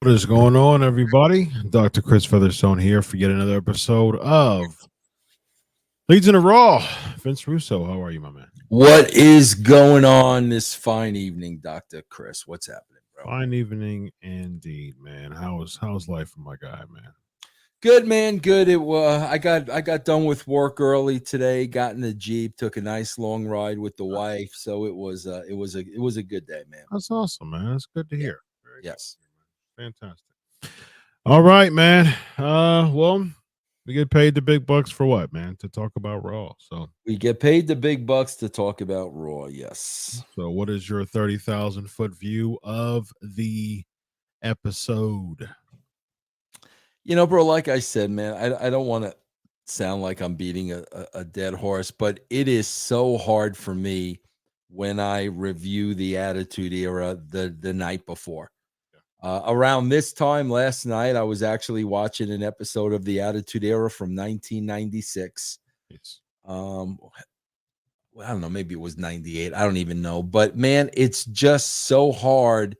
What is going on, everybody? Dr. Chris Featherstone here for yet another episode of Legion of Raw. Vince Russo, how are you, my man? What is going on this fine evening, Dr. Chris? What's happening, bro? Fine evening indeed, man. How's life for my guy, man? Good, man. Good. It was. I got done with work early today. Got in the Jeep, took a nice long ride with the wife. So it was a good day, man. That's awesome, man. That's good to hear. Very yes. Good. Fantastic. All right, man. Well, we get paid the big bucks for what, man? To talk about Raw. So we get paid the big bucks to talk about Raw. Yes. So what is your 30,000-foot view of the episode? You know, bro, like I said, man, I don't want to sound like I'm beating a dead horse, but it is so hard for me when I review the Attitude Era the night before. Around this time last night, I was actually watching an episode of the Attitude Era from 1996. Yes. Well, I don't know, maybe it was 98. I don't even know. But man, it's just so hard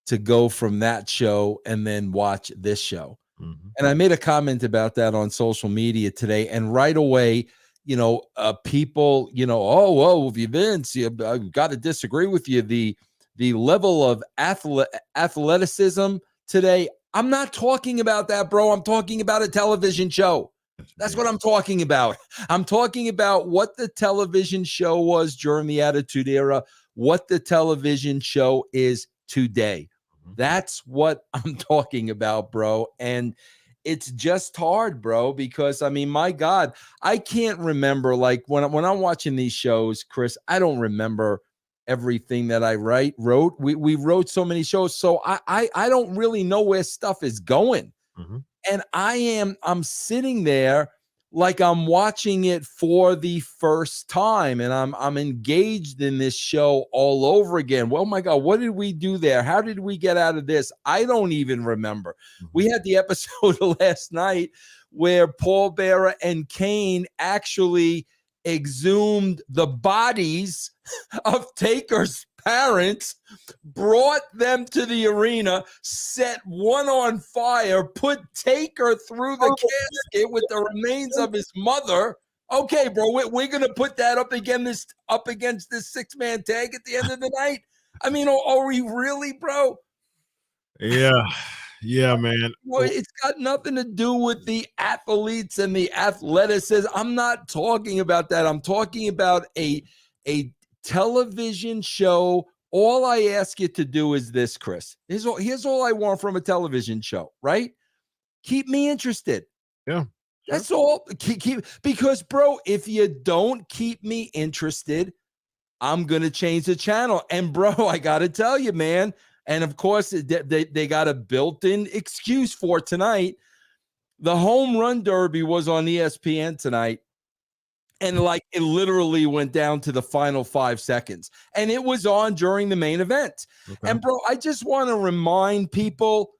to go from that show and then watch this show. Mm-hmm. And I made a comment about that on social media today. And right away, you know, people, you know, oh, Vince, I've got to disagree with you. The level of athleticism today, I'm not talking about that, bro. I'm talking about a television show. That's what I'm talking about. I'm talking about what the television show was during the Attitude Era, what the television show is today. That's what I'm talking about, bro. And it's just hard, bro, because, I mean, my God, I can't remember, like, when I'm watching these shows, Chris, I don't remember everything that I wrote. We wrote so many shows, so I don't really know where stuff is going. Mm-hmm. And I'm sitting there like I'm watching it for the first time, and I'm engaged in this show all over again. Well, my God, what did we do there? How did we get out of this? I don't even remember. Mm-hmm. We had the episode last night where Paul Bearer and Kane actually exhumed the bodies of Taker's parents, brought them to the arena, set one on fire, put Taker through the casket with the remains of his mother. Okay, bro, we're going to put that up against this six-man tag at the end of the night. I mean, are we really, bro? Yeah, man. Well, it's got nothing to do with the athletes and the athleticism. I'm not talking about that. I'm talking about a television show. All I ask you to do is this, Chris. Here's all I want from a television show, right? Keep me interested. Yeah. That's all. Because, bro, if you don't keep me interested, I'm going to change the channel. And, bro, I got to tell you, man, and, of course, they got a built-in excuse for tonight. The home run derby was on ESPN tonight. And like it literally went down to the final 5 seconds. And it was on during the main event. Okay. And, bro, I just want to remind people,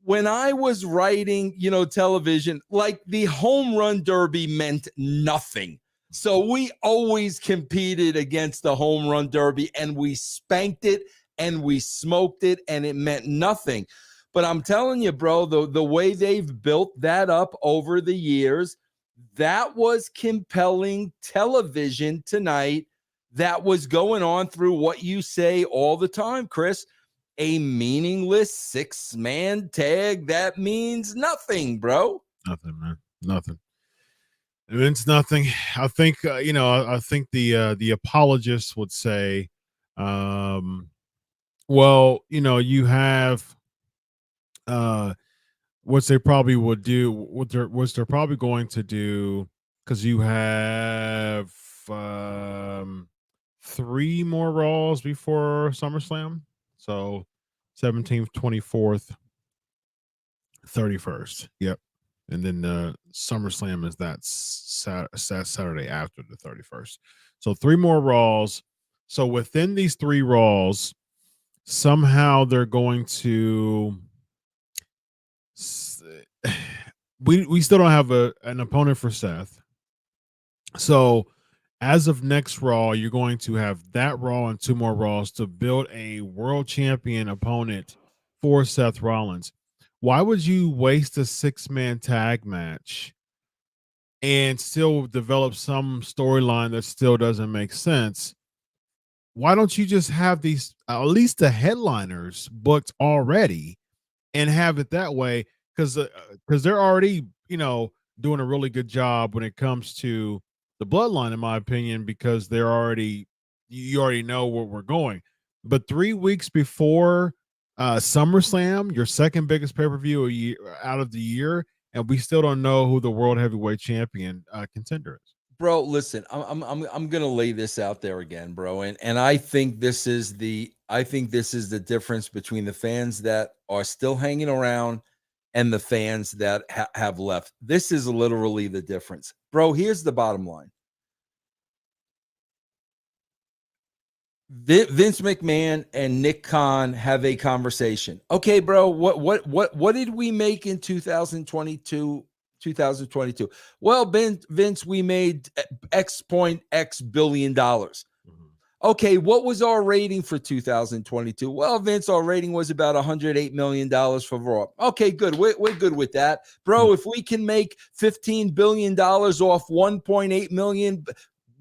when I was writing, you know, television, like the home run derby meant nothing. So we always competed against the home run derby, and we spanked it and we smoked it, and it meant nothing. But I'm telling you, bro, the way they've built that up over the years, that was compelling television tonight. That was going on through what you say all the time, Chris, a meaningless six-man tag that means nothing, bro. Nothing, man. Nothing. It means nothing. I think, I think the apologists would say, well, you know, you have what they probably would do, what they're probably going to do, because you have 3 more Raws before SummerSlam. So 17th, 24th, 31st. Yep. And then SummerSlam is that Saturday after the 31st. So 3 more Raws. So within these 3 Raws, somehow they're going to we still don't have an opponent for Seth. So as of next Raw, you're going to have that Raw and 2 more Raws to build a world champion opponent for Seth Rollins. why would you waste a 6-man tag match and still develop some storyline that still doesn't make sense? Why don't you just have these, at least the headliners booked already, and have it that way? Because they're already, doing a really good job when it comes to the bloodline, in my opinion, because they're already, you already know where we're going. But 3 weeks before SummerSlam, your second biggest pay-per-view a year, out of the year, and we still don't know who the world heavyweight champion contender is. Bro, listen, I'm gonna lay this out there again, bro, and I think this is the difference between the fans that are still hanging around and the fans that have left. This is literally the difference, bro. Here's the bottom line: Vince McMahon and Nick Khan have a conversation. Okay, bro, what did we make in 2022? 2022. Well, Vince, we made X billion dollars. Okay, what was our rating for 2022? Well, Vince, our rating was about $108 million for Raw. Okay, good. We're good with that. Bro, if we can make $15 billion off 1.8 million,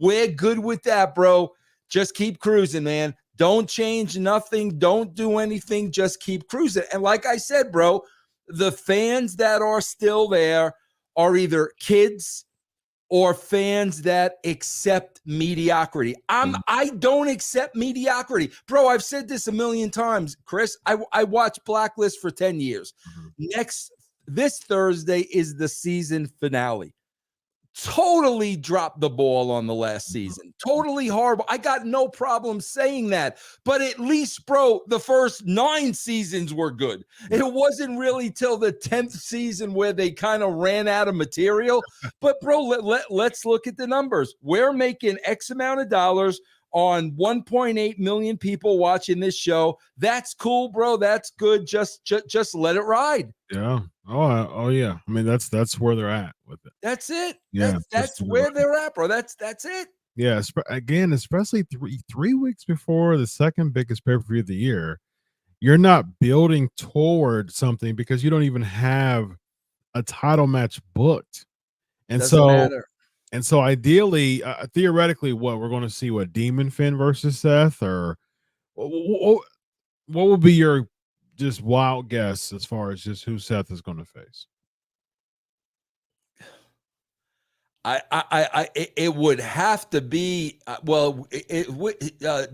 we're good with that, bro. Just keep cruising, man. Don't change nothing. Don't do anything. Just keep cruising. And like I said, bro, the fans that are still there are either kids or fans that accept mediocrity. I don't accept mediocrity. Bro, I've said this a million times, Chris. I watched Blacklist for 10 years. This Thursday is the season finale. Totally dropped the ball on the last season. Totally horrible. I got no problem saying that. But at least, bro, the first 9 seasons were good. It wasn't really till the 10th season where they kind of ran out of material. But, bro, let's look at the numbers. We're making X amount of dollars on 1.8 million people watching this show. That's cool, bro. That's good. Just let it ride. Yeah. Oh yeah. I mean, that's where they're at with it. That's it. Yeah, That's where they're at, bro. That's it. Yeah. Again, especially 3 weeks before the second biggest pay-per-view of the year, you're not building toward something because you don't even have a title match booked. And Doesn't matter. And so ideally, theoretically, we're going to see Demon Finn versus Seth, or what would be your just wild guess as far as just who Seth is going to face? It would have to be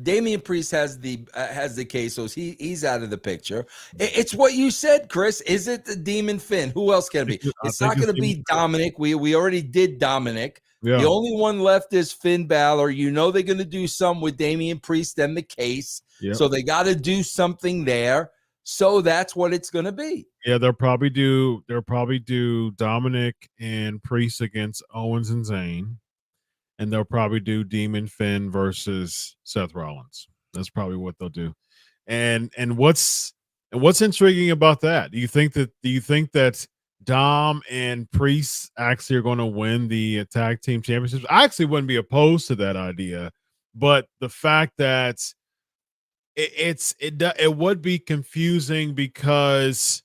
Damian Priest has the case, so he's out of the picture. It's what you said, Chris. Is it the Demon Finn? Who else can it be? It's not going to be Dominic. We already did Dominic. Yeah. The only one left is Finn Balor. You know they're going to do some with Damian Priest and the case, so they got to do something there. So that's what it's going to be. Yeah, they'll probably do Dominic and Priest against Owens and Zayn, and they'll probably do Demon Finn versus Seth Rollins. That's probably what they'll do. And what's intriguing about that? Do you think that Dom and Priest actually are going to win the tag team championships? I actually wouldn't be opposed to that idea, but the fact that it would be confusing because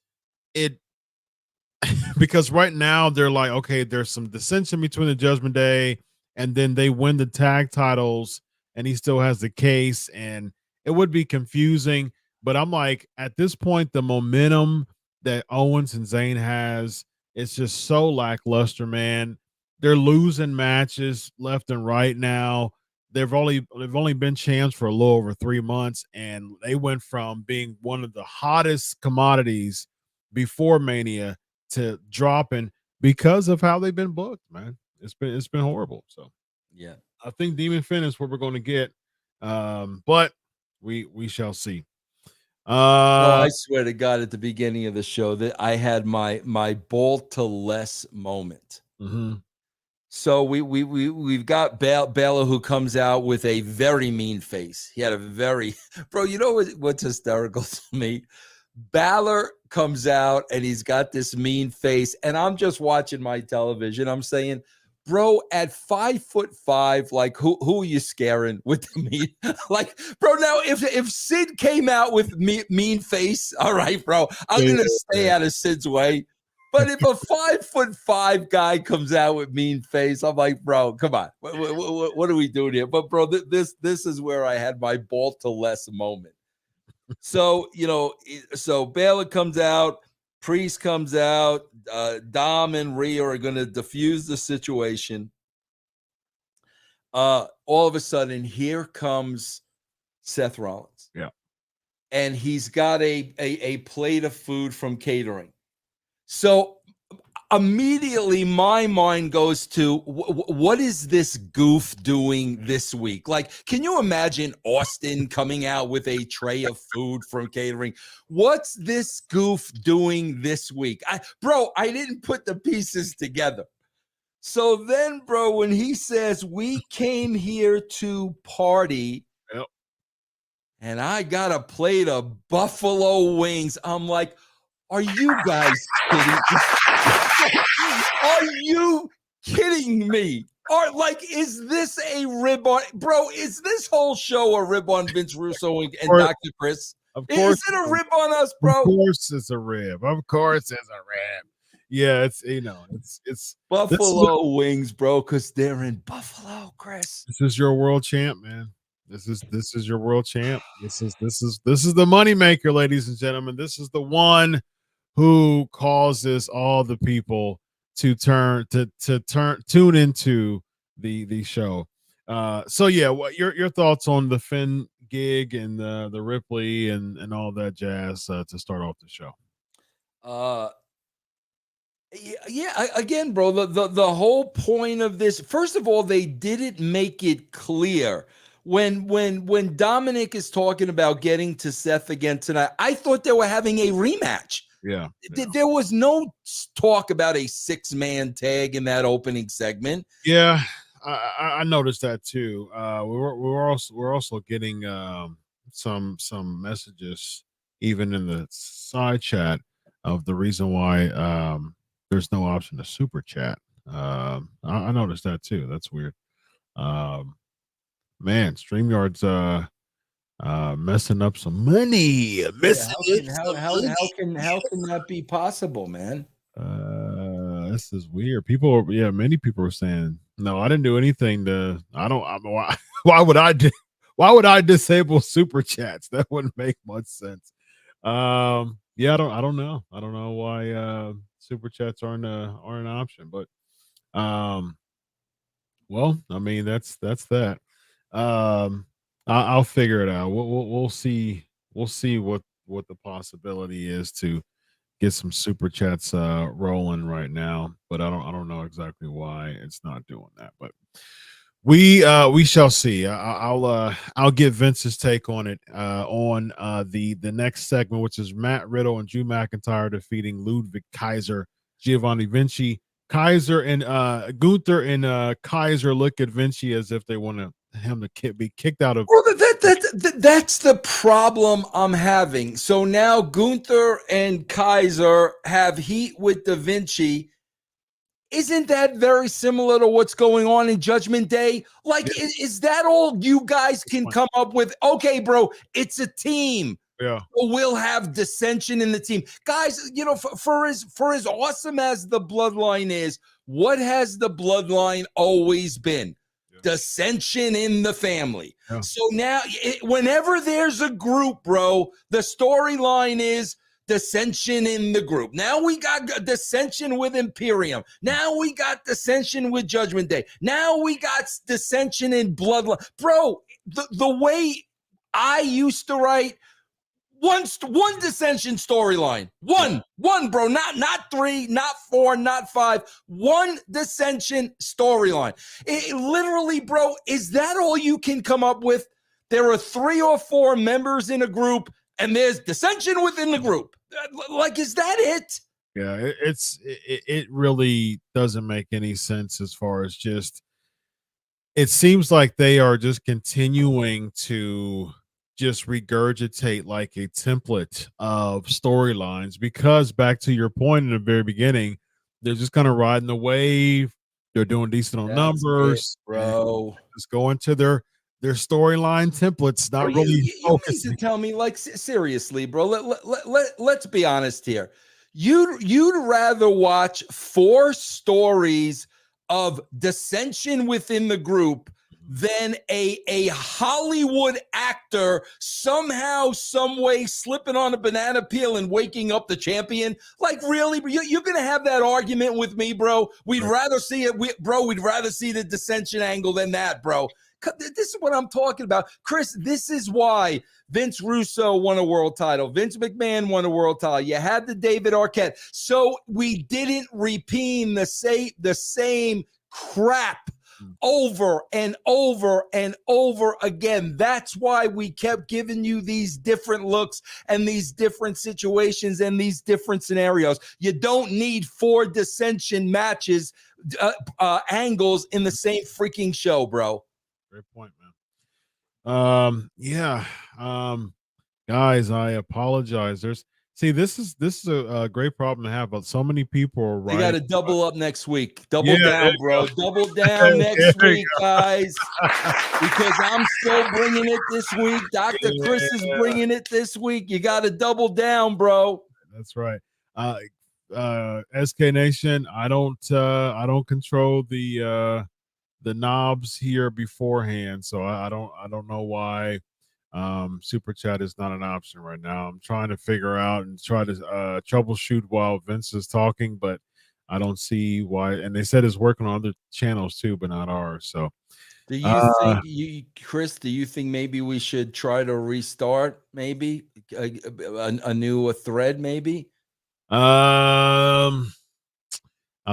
right now they're like, okay, there's some dissension between the Judgment Day, and then they win the tag titles and he still has the case, and it would be confusing. But I'm like, at this point, the momentum that Owens and Zayn has, it's just so lackluster, man. They're losing matches left and right now. They've only been champs for a little over 3 months, and they went from being one of the hottest commodities before Mania to dropping because of how they've been booked, man. It's been horrible. So yeah, I think Demon Finn is what we're going to get, but we shall see. I swear to God, at the beginning of the show, that I had my ball to less moment. Mm-hmm. So we've got Balor, who comes out with a very mean face. He had a very bro. You know what's hysterical to me? Balor comes out and he's got this mean face, and I'm just watching my television. I'm saying, bro, at 5'5", like who are you scaring with the meat? Like, bro, now if Sid came out with mean face, all right, bro, I'm gonna stay out of Sid's way. But if a 5'5" guy comes out with mean face, I'm like, bro, come on, what are we doing here? But bro, this is where I had my ball to less moment. So so Baylor comes out, Priest comes out, Dom and Rhea are going to diffuse the situation. All of a sudden, here comes Seth Rollins. Yeah. And he's got a plate of food from catering. So immediately my mind goes to what is this goof doing this week? Like, can you imagine Austin coming out with a tray of food from catering? What's this goof doing this week? I didn't put the pieces together. So then, bro, when he says we came here to party, yep, and I got a plate of buffalo wings, I'm like, are you guys kidding me? Are you kidding me? Or like, is this a rib on, bro? Is this whole show a rib on Vince Russo and Dr. Chris? Of course, is it a rib on us, bro? Of course, it's a rib. Of course, it's a rib. Yeah, it's Buffalo wings, bro, because they're in Buffalo, Chris. This is your world champ, man. This is your world champ. This is the moneymaker, ladies and gentlemen. This is the one who causes all the people to tune into the show. So yeah, what your thoughts on the Finn gig and the Ripley and all that jazz to start off the show? Yeah, again, bro, the whole point of this, first of all, they didn't make it clear when Dominic is talking about getting to Seth again tonight. I thought they were having a rematch. Yeah. There was no talk about a 6-man tag in that opening segment. Yeah, I noticed that too. We're also getting some messages even in the side chat of the reason why there's no option to super chat. I noticed that too. That's weird. Man, StreamYard's messing up some money. How can that be possible, man? This is weird. Many people are saying, no, I didn't do anything why would I disable super chats? That wouldn't make much sense. Yeah, I don't know. I don't know why super chats aren't an option, but well, I mean that's that. I'll figure it out. We'll see what the possibility is to get some super chats rolling right now, but I don't know exactly why it's not doing that, but we shall see. I'll get Vince's take on it on the next segment, which is Matt Riddle and Drew McIntyre defeating Ludwig Kaiser, Giovanni Vinci. Kaiser and Gunther and Kaiser look at Vinci as if they want him to be kicked out of. Well, that's the problem I'm having. So now Gunther and Kaiser have heat with Da Vinci. Isn't that very similar to what's going on in Judgment Day? Like, yeah. Is that all you guys can come up with? Okay, bro, it's a team. Yeah, we'll have dissension in the team, guys. For as awesome as the bloodline is, what has the bloodline always been? Dissension in the family. Yeah. So now, whenever there's a group, bro, the storyline is dissension in the group. Now we got dissension with Imperium. Now we got dissension with Judgment Day. Now we got dissension in Bloodline. Bro, the way I used to write, one dissension storyline. One, bro. Not 3, not 4, not 5. One dissension storyline. It literally, bro, is that all you can come up with? There are 3 or 4 members in a group, and there's dissension within the group. Like, is that it? Yeah, it really doesn't make any sense as far as just. It seems like they are just continuing to just regurgitate like a template of storylines, because back to your point in the very beginning, they're just kind of riding the wave They're doing decent on That's it, numbers, bro. just going to their storyline templates, Bro, not you, really you you mean to focusing. tell me, like, seriously, bro? Let's be honest here. You'd rather watch 4 stories of dissension within the group than a Hollywood actor somehow, some way slipping on a banana peel and waking up the champion? Like, really? You're gonna have that argument with me, bro? We'd rather see it, bro. We'd rather see the dissension angle than that, bro. This is what I'm talking about, Chris. This is why Vince Russo won a world title. Vince McMahon won a world title. You had the David Arquette. So we didn't repeat the same crap over and over and over again. That's why we kept giving you these different looks and these different situations and these different scenarios. You don't need 4 dissension matches, angles in the same freaking show, bro. Great point, man. Yeah. Guys, I apologize. This is a great problem to have, but so many people are They got right. to double up next week. Double Yeah, down, bro. Double down next week, guys. Because I'm still bringing it this week. Dr. Chris is bringing it this week. You got to double down, bro. That's right. SK Nation, I don't control the knobs here beforehand, so I don't know why super chat is not an option right now. I'm trying to figure out and try to troubleshoot while Vince is talking, but I don't see why. And they said it's working on other channels too, but not ours. So do you think, Chris, do you think maybe we should try to restart maybe a new thread maybe? I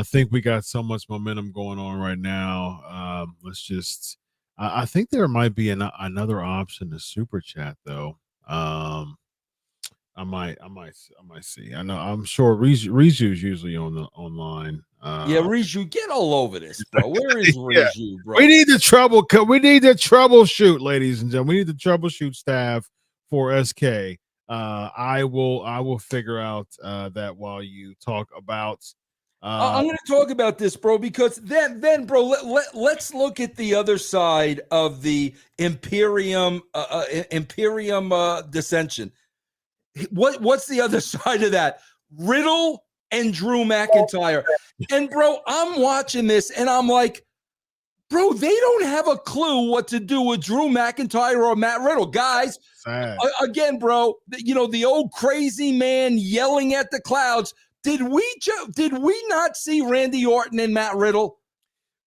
think we got so much momentum going on right now. Let's just. I think there might be another option to super chat though. I might see. I know. I'm sure Riju's usually on the online. Yeah, Riju, get all over this, bro. Where is Riju, bro? We need the troubleshoot, ladies and gentlemen. We need the troubleshoot staff for SK. I will figure out that while you talk about. I'm going to talk about this, bro, because then, bro, let's look at the other side of the Imperium dissension. What's the other side of that? Riddle and Drew McIntyre. And, bro, I'm watching this, and I'm like, bro, they don't have a clue what to do with Drew McIntyre or Matt Riddle. Guys, again, bro, the old crazy man yelling at the clouds. Did we not see Randy Orton and Matt Riddle?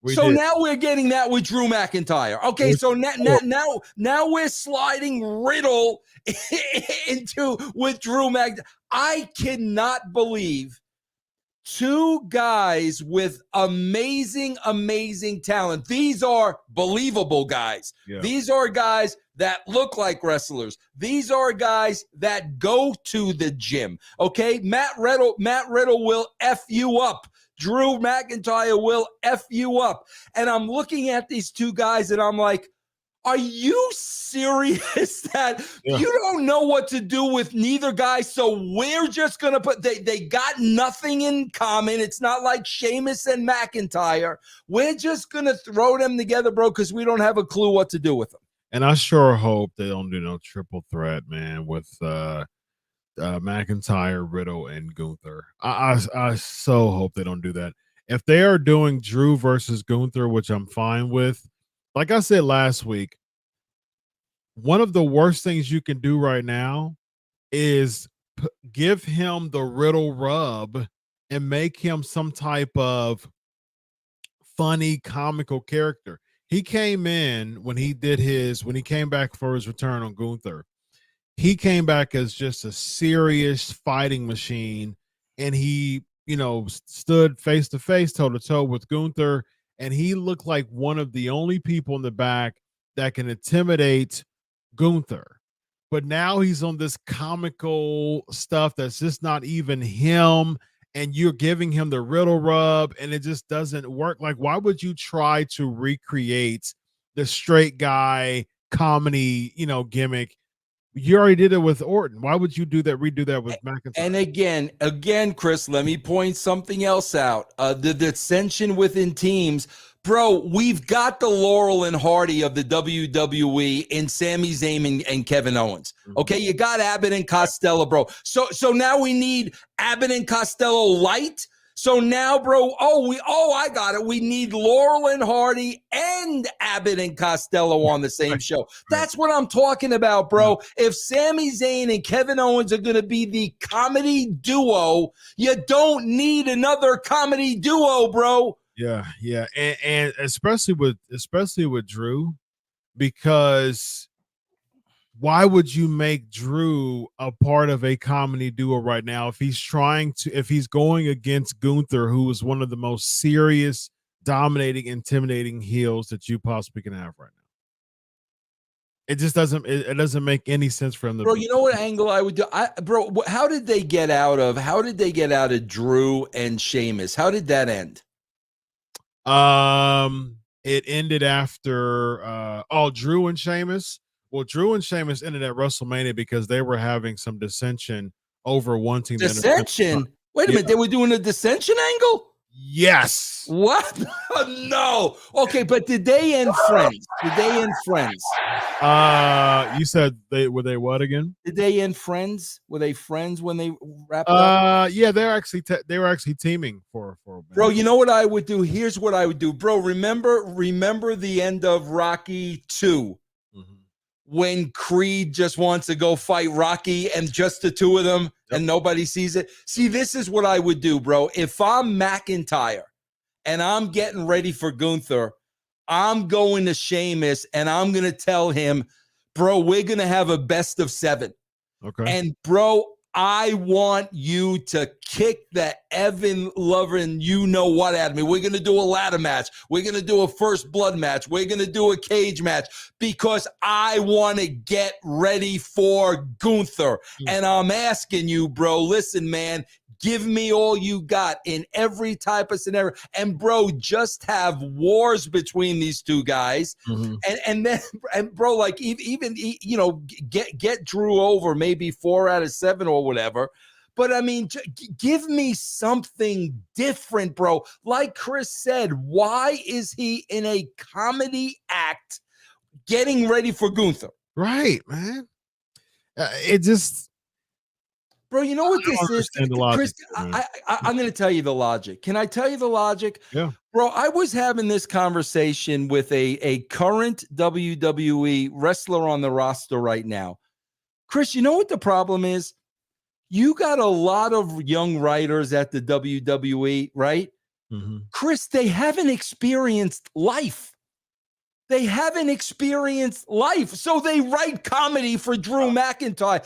Now we're getting that with Drew McIntyre. Okay, so now we're sliding Riddle into with Drew McIntyre. I cannot believe 2 guys with amazing talent. These are believable guys. Yeah. These are guys that look like wrestlers. These are guys that go to the gym. Okay, Matt Riddle will F you up. Drew McIntyre will F you up. And I'm looking at these 2 guys and I'm like, are you serious that you don't know what to do with neither guy? So we're just going to put, they got nothing in common. It's not like Sheamus and McIntyre. We're just going to throw them together, bro, because we don't have a clue what to do with them. And I sure hope they don't do no triple threat, man, with McIntyre, Riddle, and Gunther. I so hope they don't do that. If they are doing Drew versus Gunther, which I'm fine with, like I said last week, one of the worst things you can do right now is give him the Riddle rub and make him some type of funny, comical character. He came in when he came back for his return on Gunther. He came back as just a serious fighting machine, and he, stood face to face, toe to toe with Gunther, and he looked like one of the only people in the back that can intimidate Gunther. But now he's on this comical stuff that's just not even him, and you're giving him the Riddle rub, and it just doesn't work. Like, why would you try to recreate the straight guy comedy, gimmick You already did it with Orton. Why would you redo that with McIntyre? And again, Chris, let me point something else out. The dissension within teams. Bro, we've got the Laurel and Hardy of the WWE in Sami Zayn and Kevin Owens. Okay, you got Abbott and Costello, bro. So now we need Abbott and Costello light. So now, bro, I got it. We need Laurel and Hardy and Abbott and Costello on the same show. That's what I'm talking about, bro. If Sami Zayn and Kevin Owens are going to be the comedy duo, you don't need another comedy duo, bro. Yeah, and especially with Drew, because why would you make Drew a part of a comedy duo right now if he's going against Gunther, who is one of the most serious, dominating, intimidating heels that you possibly can have right now? It just doesn't make any sense for him to. Bro, you know what angle I would do? How did they get out of Drew and Sheamus? How did that end? It ended after Drew and Sheamus. Well, Drew and Sheamus ended at WrestleMania because they were having some dissension over wanting dissension. Wait a minute, they were doing a dissension angle? Yes. What? No. Okay, but did they end friends? You said were they what again? Did they end friends? Were they friends when they wrapped up? Yeah, they were actually teaming for Bro, you know what I would do? Here's what I would do. Bro, remember the end of Rocky 2 when Creed just wants to go fight Rocky and just the two of them and nobody sees it? See, this is what I would do, bro. If I'm McIntyre and I'm getting ready for Gunther, I'm going to Sheamus and I'm going to tell him, bro, we're going to have a best of 7. Okay. And, bro, I want you to kick the Evan Lovren you-know-what at me. We're going to do a ladder match. We're going to do a first blood match. We're going to do a cage match because I want to get ready for Gunther. And I'm asking you, bro, listen, man, give me all you got in every type of scenario. And, bro, just have wars between these two guys. And then, bro, like, even get Drew over maybe 4 out of 7 or whatever. But, I mean, give me something different, bro. Like Chris said, why is he in a comedy act getting ready for Gunther? Right, man. It just... Bro, you know what this is? Logic, Chris, I'm going to tell you the logic. Can I tell you the logic? Yeah. Bro, I was having this conversation with a current WWE wrestler on the roster right now. Chris, you know what the problem is? You got a lot of young writers at the WWE, right? Chris, they haven't experienced life. They haven't experienced life. So they write comedy for Drew McIntyre.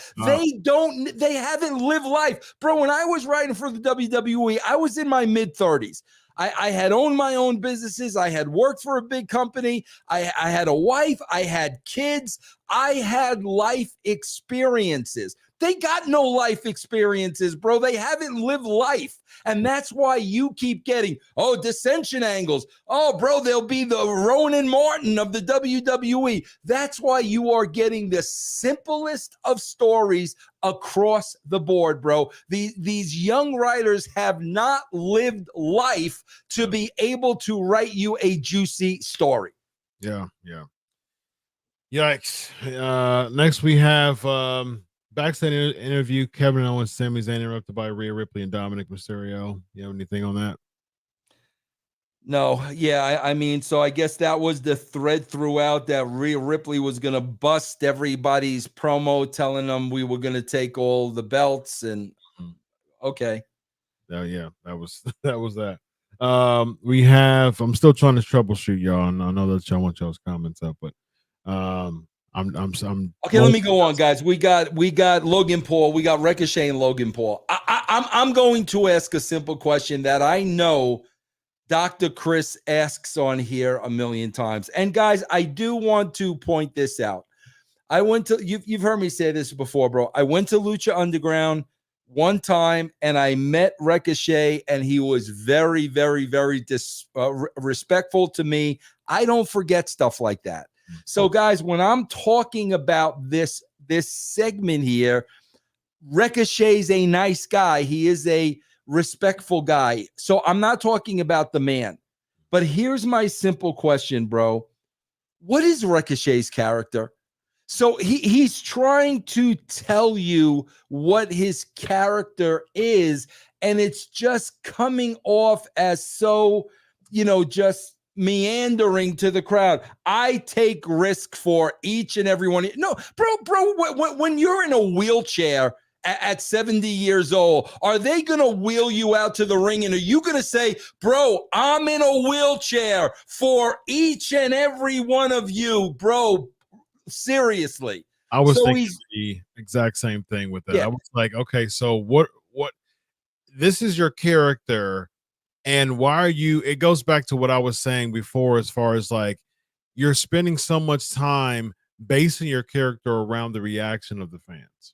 They haven't lived life. Bro, when I was writing for the WWE, I was in my mid-30s. I had owned my own businesses. I had worked for a big company. I had a wife. I had kids. I had life experiences. They got no life experiences, bro. They haven't lived life. And that's why you keep getting, dissension angles. Oh, bro, they'll be the Ronan Martin of the WWE. That's why you are getting the simplest of stories across the board, bro. These young writers have not lived life to be able to write you a juicy story. Yeah. Yikes. Next we have backstage interview, Kevin Owens, Sami Zayn interrupted by Rhea Ripley and Dominic Mysterio. You have anything on that? No. Yeah, I mean, so I guess that was the thread throughout, that Rhea Ripley was going to bust everybody's promo telling them we were going to take all the belts and okay. Yeah, that was that. We have, I'm still trying to troubleshoot y'all, and I know that y'all want y'all's comments up, but I'm okay. Let me go on, guys. We got Logan Paul. We got Ricochet and Logan Paul. I'm going to ask a simple question that I know Dr. Chris asks on here a million times. And guys, I do want to point this out. I went to, you've heard me say this before, bro. I went to Lucha Underground one time and I met Ricochet, and he was very, very, very respectful to me. I don't forget stuff like that. So guys, when I'm talking about this this segment here, Ricochet's a nice guy. He is a respectful guy. So I'm not talking about the man. But here's my simple question, bro. What is Ricochet's character? So he's trying to tell you what his character is, and it's just coming off as so, just meandering to the crowd. I take risk for each and every one. No, bro, when you're in a wheelchair at 70 years old, are they going to wheel you out to the ring? And are you going to say, bro, I'm in a wheelchair for each and every one of you, bro? Seriously. I was thinking the exact same thing with that. I was like, okay, so what this is your character, and why are you, it goes back to what I was saying before, as far as like, you're spending so much time basing your character around the reaction of the fans.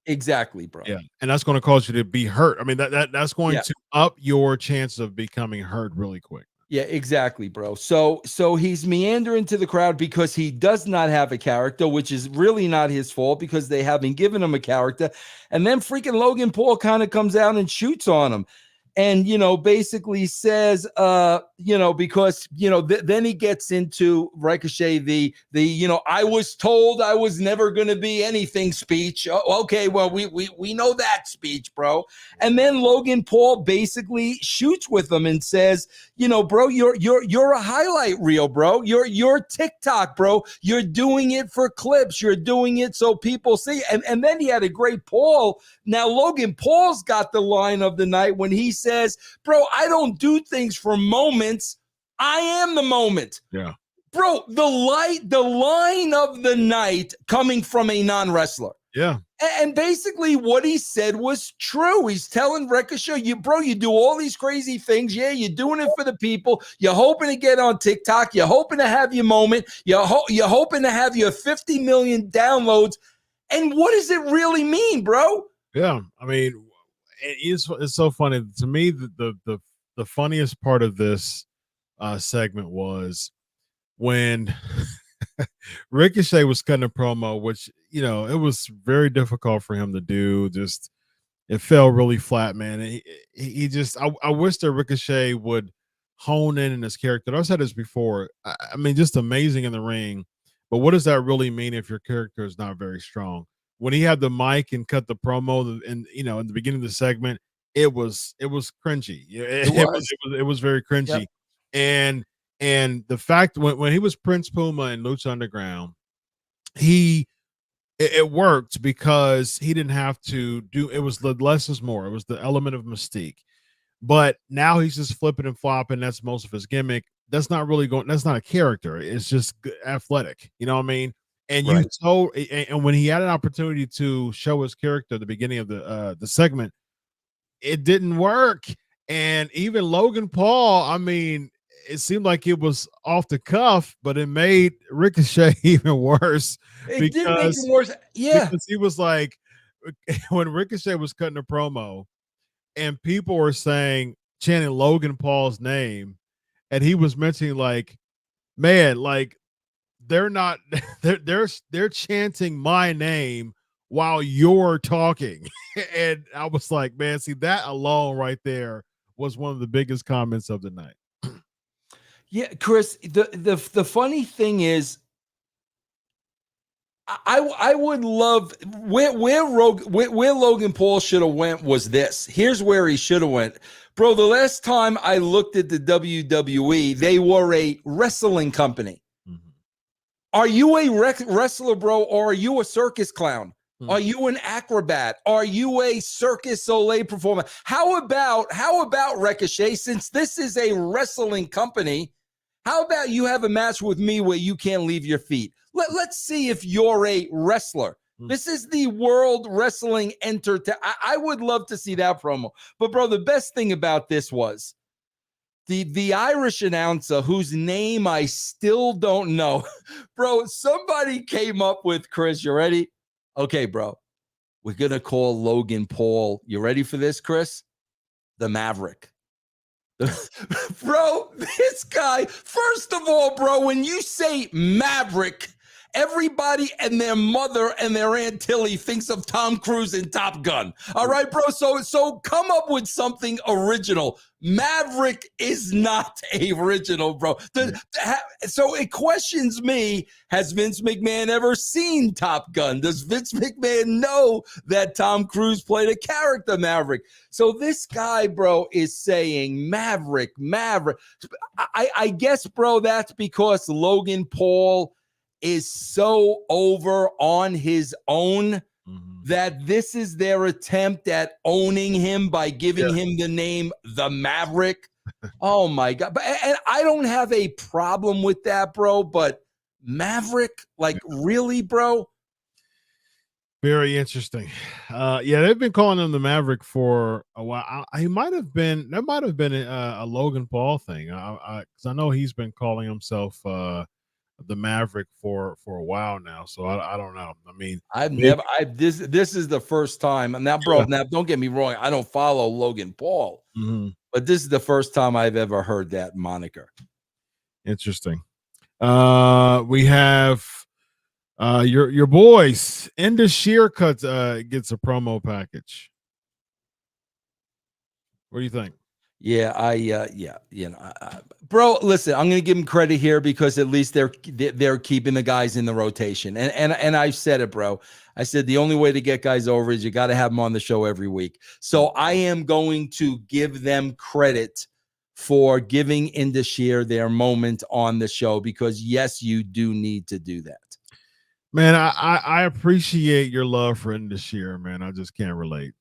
Exactly, bro. Yeah, and that's going to cause you to be hurt. I mean, that's going to up your chances of becoming hurt really quick. Yeah, exactly, bro. So he's meandering to the crowd because he does not have a character, which is really not his fault because they haven't given him a character. And then freaking Logan Paul kind of comes out and shoots on him. And, basically says, because, then he gets into Ricochet, the I was told I was never going to be anything speech. Oh, okay, well, we know that speech, bro. And then Logan Paul basically shoots with him and says, bro, you're a highlight reel, bro. You're TikTok, bro. You're doing it for clips. You're doing it so people see. And then he had a great Paul. Now, Logan Paul's got the line of the night when he says, bro, I don't do things for moments. I am the moment. Yeah. Bro, the line of the night coming from a non-wrestler. Yeah. And basically what he said was true. He's telling Ricochet, you do all these crazy things. Yeah, you're doing it for the people. You're hoping to get on TikTok. You're hoping to have your moment. You're hoping to have your 50 million downloads. And what does it really mean, bro? Yeah. I mean, it's so funny to me. The funniest part of this segment was when Ricochet was cutting a promo, which it was very difficult for him to do. Just it fell really flat, man. He just I wish that Ricochet would hone in his character. I've said this before. I mean, just amazing in the ring, but what does that really mean if your character is not very strong? When he had the mic and cut the promo, and in the beginning of the segment, it was cringy. It was very cringy. Yep. And the fact when he was Prince Puma in Lucha Underground, it worked because he didn't have to do, it was the less is more. It was the element of mystique. But now he's just flipping and flopping. That's most of his gimmick. That's not really going, that's not a character. It's just athletic. You know what I mean? And and when he had an opportunity to show his character at the beginning of the segment, it didn't work. And even Logan Paul, I mean, it seemed like it was off the cuff, but it made Ricochet even worse. It did make it worse. Yeah. Because he was like, when Ricochet was cutting a promo and people were chanting Logan Paul's name, and he was mentioning like, man, like they're not, they're chanting my name while you're talking. And I was like, man, see, that alone right there was one of the biggest comments of the night. Yeah, Chris, the funny thing is, I would love where Logan Paul should have went was this. Here's where he should have went. Bro, the last time I looked at the WWE, they were a wrestling company. Mm-hmm. Are you a wrestler, bro, or are you a circus clown? Mm-hmm. Are you an acrobat? Are you a Circus Soleil performer? How about Ricochet, since this is a wrestling company, how about you have a match with me where you can't leave your feet? Let's see if you're a wrestler. This is the World Wrestling Entertainment. I would love to see that promo. But, bro, the best thing about this was the Irish announcer, whose name I still don't know. Bro, somebody came up with, Chris, you ready? Okay, bro. We're going to call Logan Paul. You ready for this, Chris? The Maverick. Bro, this guy, first of all, bro, when you say Maverick Everybody and their mother and their Aunt Tilly thinks of Tom Cruise in Top Gun. All right, bro. So come up with something original. Maverick is not original, bro. So it questions me, has Vince McMahon ever seen Top Gun? Does Vince McMahon know that Tom Cruise played a character Maverick? So this guy, bro, is saying Maverick. I guess, bro, that's because Logan Paul is so over on his own that this is their attempt at owning him by giving him the name The Maverick. Oh my God. And I don't have a problem with that, bro, but Maverick, like really, bro? Very interesting. They've been calling him the Maverick for a while. That might have been a Logan Paul thing. Because I know he's been calling himself the Maverick for a while now. So I don't know. I mean, this is the first time. Now, bro, now don't get me wrong. I don't follow Logan Paul, but this is the first time I've ever heard that moniker. Interesting. We have your boys. Indus Sher gets a promo package. What do you think? Bro, listen, I'm going to give him credit here because at least they're keeping the guys in the rotation. And I said it, bro. I said the only way to get guys over is you got to have them on the show every week. So I am going to give them credit for giving Indus Sher their moment on the show because yes, you do need to do that. Man, I appreciate your love for Indus Sher, man. I just can't relate.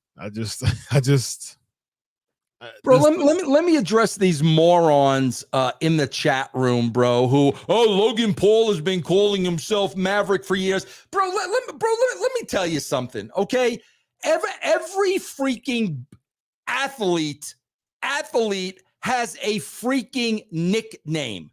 Bro, let me address these morons in the chat room, bro. Logan Paul has been calling himself Maverick for years, bro. Let me tell you something, okay? Every freaking athlete has a freaking nickname.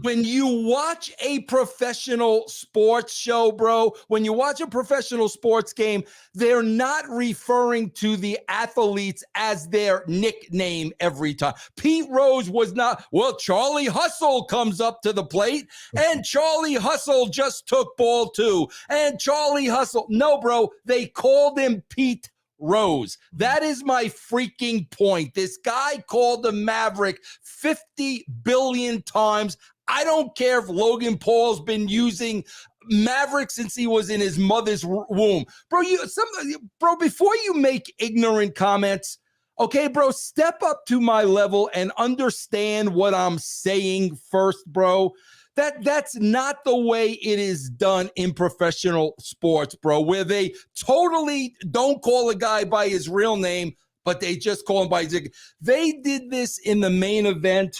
When you watch a professional sports show, bro, when you watch a professional sports game, they're not referring to the athletes as their nickname every time. Pete Rose was not, Charlie Hustle comes up to the plate, and Charlie Hustle just took ball two, and Charlie Hustle. No, bro, they called him Pete Rose. That is my freaking point. This guy called the Maverick 50 billion times. I don't care if Logan Paul's been using Maverick since he was in his mother's womb. Bro, before you make ignorant comments, okay, bro, step up to my level and understand what I'm saying first, bro. That's not the way it is done in professional sports, bro, where they totally don't call a guy by his real name, but they just call him by his. They did this in the main event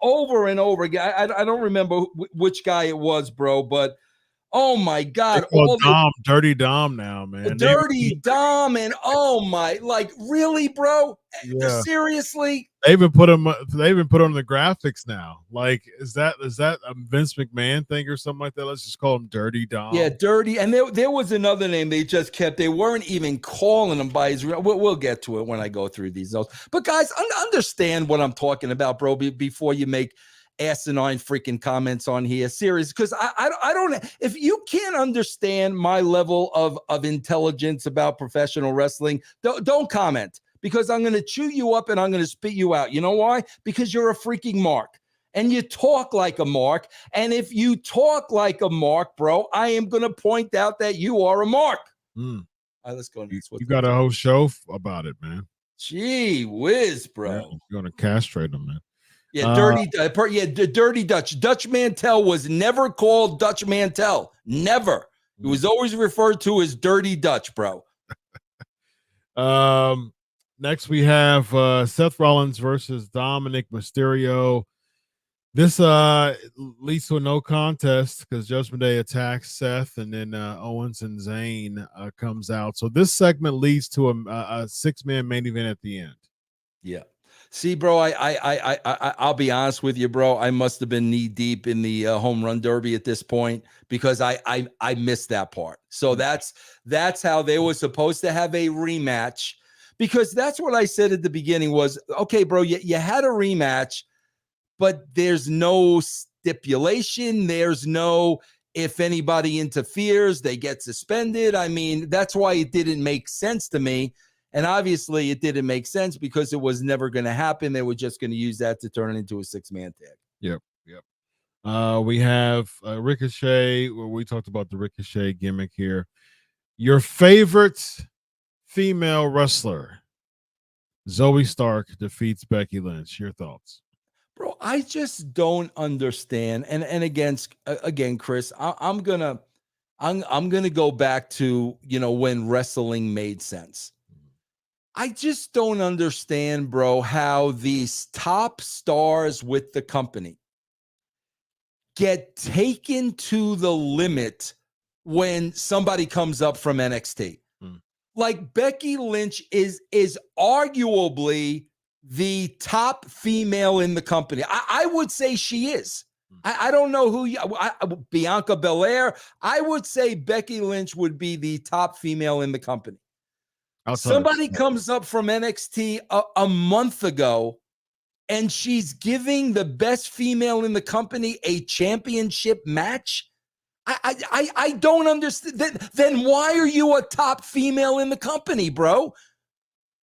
over and over again. I don't remember which guy it was, bro, but oh my God. Dirty Dom now, man. Dirty Dom and really, bro? Yeah. Seriously? They even put him on the graphics now. Like, is that a Vince McMahon thing or something like that? Let's just call him Dirty Dom. Yeah, Dirty. And there was another name they just kept. They weren't even calling him by his real. We'll get to it when I go through these notes. But guys, understand what I'm talking about, bro, before you make asinine freaking comments on here. Serious, because I don't. If you can't understand my level of intelligence about professional wrestling, don't comment. Because I'm going to chew you up and I'm going to spit you out. You know why? Because you're a freaking mark. And you talk like a mark. And if you talk like a mark, bro, I am going to point out that you are a mark. All right, let's go. You got a whole show about it, man. Gee whiz, bro. Yeah, you're going to castrate him, man. Yeah, Dirty Dutch. Dutch Mantel was never called Dutch Mantel. Never. It was always referred to as Dirty Dutch, bro. Next, we have Seth Rollins versus Dominic Mysterio. This leads to a no contest because Judgment Day attacks Seth, and then Owens and Zayn comes out. So this segment leads to a 6-man main event at the end. Yeah. See, bro, I'll be honest with you, bro. I must have been knee deep in the home run derby at this point because I missed that part. So that's how they were supposed to have a rematch. Because that's what I said at the beginning was, okay, bro, you had a rematch, but there's no stipulation. There's no If anybody interferes, they get suspended. I mean, that's why it didn't make sense to me. And obviously it didn't make sense because it was never going to happen. They were just going to use that to turn it into a 6-man tag. Yep. We have Ricochet. Well, we talked about the Ricochet gimmick here. Your favorite female wrestler, Zoe Stark, defeats Becky Lynch. Your thoughts? Bro, I just don't understand. And again, Chris, I'm gonna go back to, when wrestling made sense. I just don't understand, bro, how these top stars with the company get taken to the limit when somebody comes up from NXT. Like Becky Lynch is arguably the top female in the company. I would say she is. I don't know who Bianca Belair. I would say Becky Lynch would be the top female in the company. Somebody comes up from NXT a month ago, and she's giving the best female in the company a championship match. I don't understand. Then why are you a top female in the company, bro?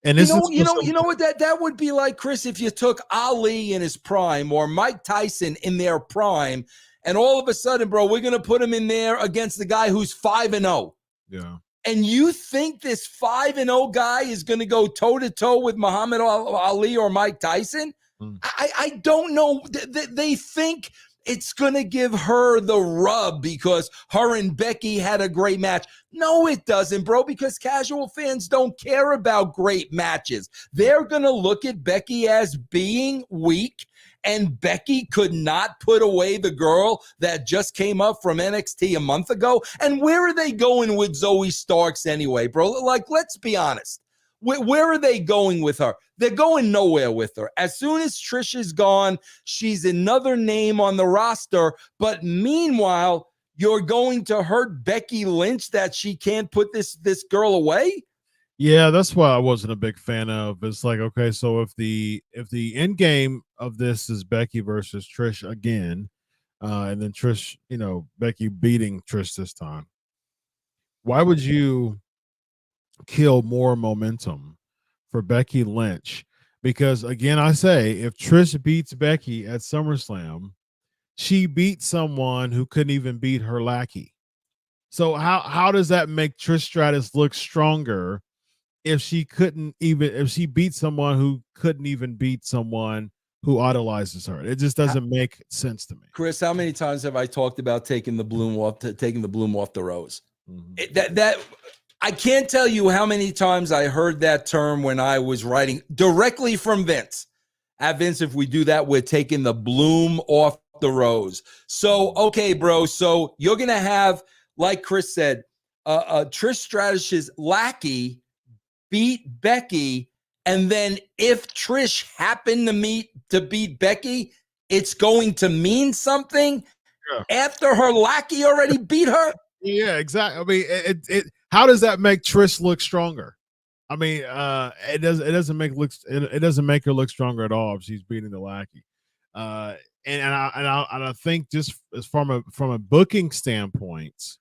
And you know what that would be like, Chris, if you took Ali in his prime or Mike Tyson in their prime, and all of a sudden, bro, we're gonna put him in there against the guy who's 5-0. Yeah. And you think this 5-0 guy is going to go toe-to-toe with Muhammad Ali or Mike Tyson? I don't know. They think it's going to give her the rub because her and Becky had a great match. No, it doesn't, bro, because casual fans don't care about great matches. They're going to look at Becky as being weak, and Becky could not put away the girl that just came up from NXT a month ago. And where are they going with Zoe Starks anyway, bro? Like, let's be honest. Where are they going with her? They're going nowhere with her. As soon as Trish is gone, she's another name on the roster. But meanwhile, you're going to hurt Becky Lynch that she can't put this girl away? Yeah, that's why I wasn't a big fan of. It's like, okay, so if the end game of this is Becky versus Trish again, and then Trish, Becky beating Trish this time, why would you kill more momentum for Becky Lynch? Because again, I say, if Trish beats Becky at SummerSlam, she beat someone who couldn't even beat her lackey. So how does that make Trish Stratus look stronger if she beats someone who couldn't even beat someone who idolizes her? It just doesn't make sense to me. Chris, how many times have I talked about taking the bloom off the rose? That I can't tell you how many times I heard that term when I was writing directly from Vince. Vince, if we do that, we're taking the bloom off the rose. So, okay, bro. So you're gonna have, like Chris said, Trish Stratus's lackey beat Becky, and then if Trish happened to beat Becky, it's going to mean something after her lackey already beat her. Yeah, exactly. I mean, it how does that make Trish look stronger? I mean, it doesn't make her look stronger at all if she's beating the lackey. And I think just as from a booking standpoint,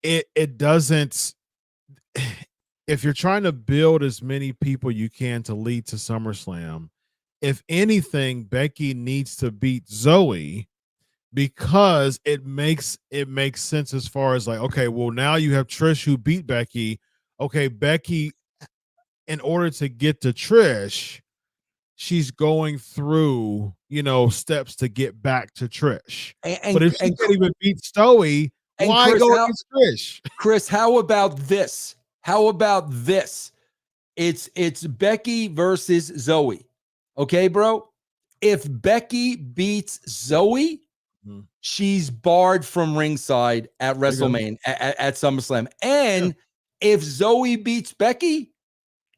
it doesn't. If you're trying to build as many people you can to lead to SummerSlam, if anything, Becky needs to beat Zoe, because it makes sense as far as like, okay, well, now you have Trish who beat Becky. Okay, Becky, in order to get to Trish, she's going through, steps to get back to Trish. But if she can't even beat Zoe, why Chris, go against Trish? Chris, how about this? It's Becky versus Zoe. Okay, bro? If Becky beats Zoe, she's barred from ringside at WrestleMania, at SummerSlam. And if Zoe beats Becky,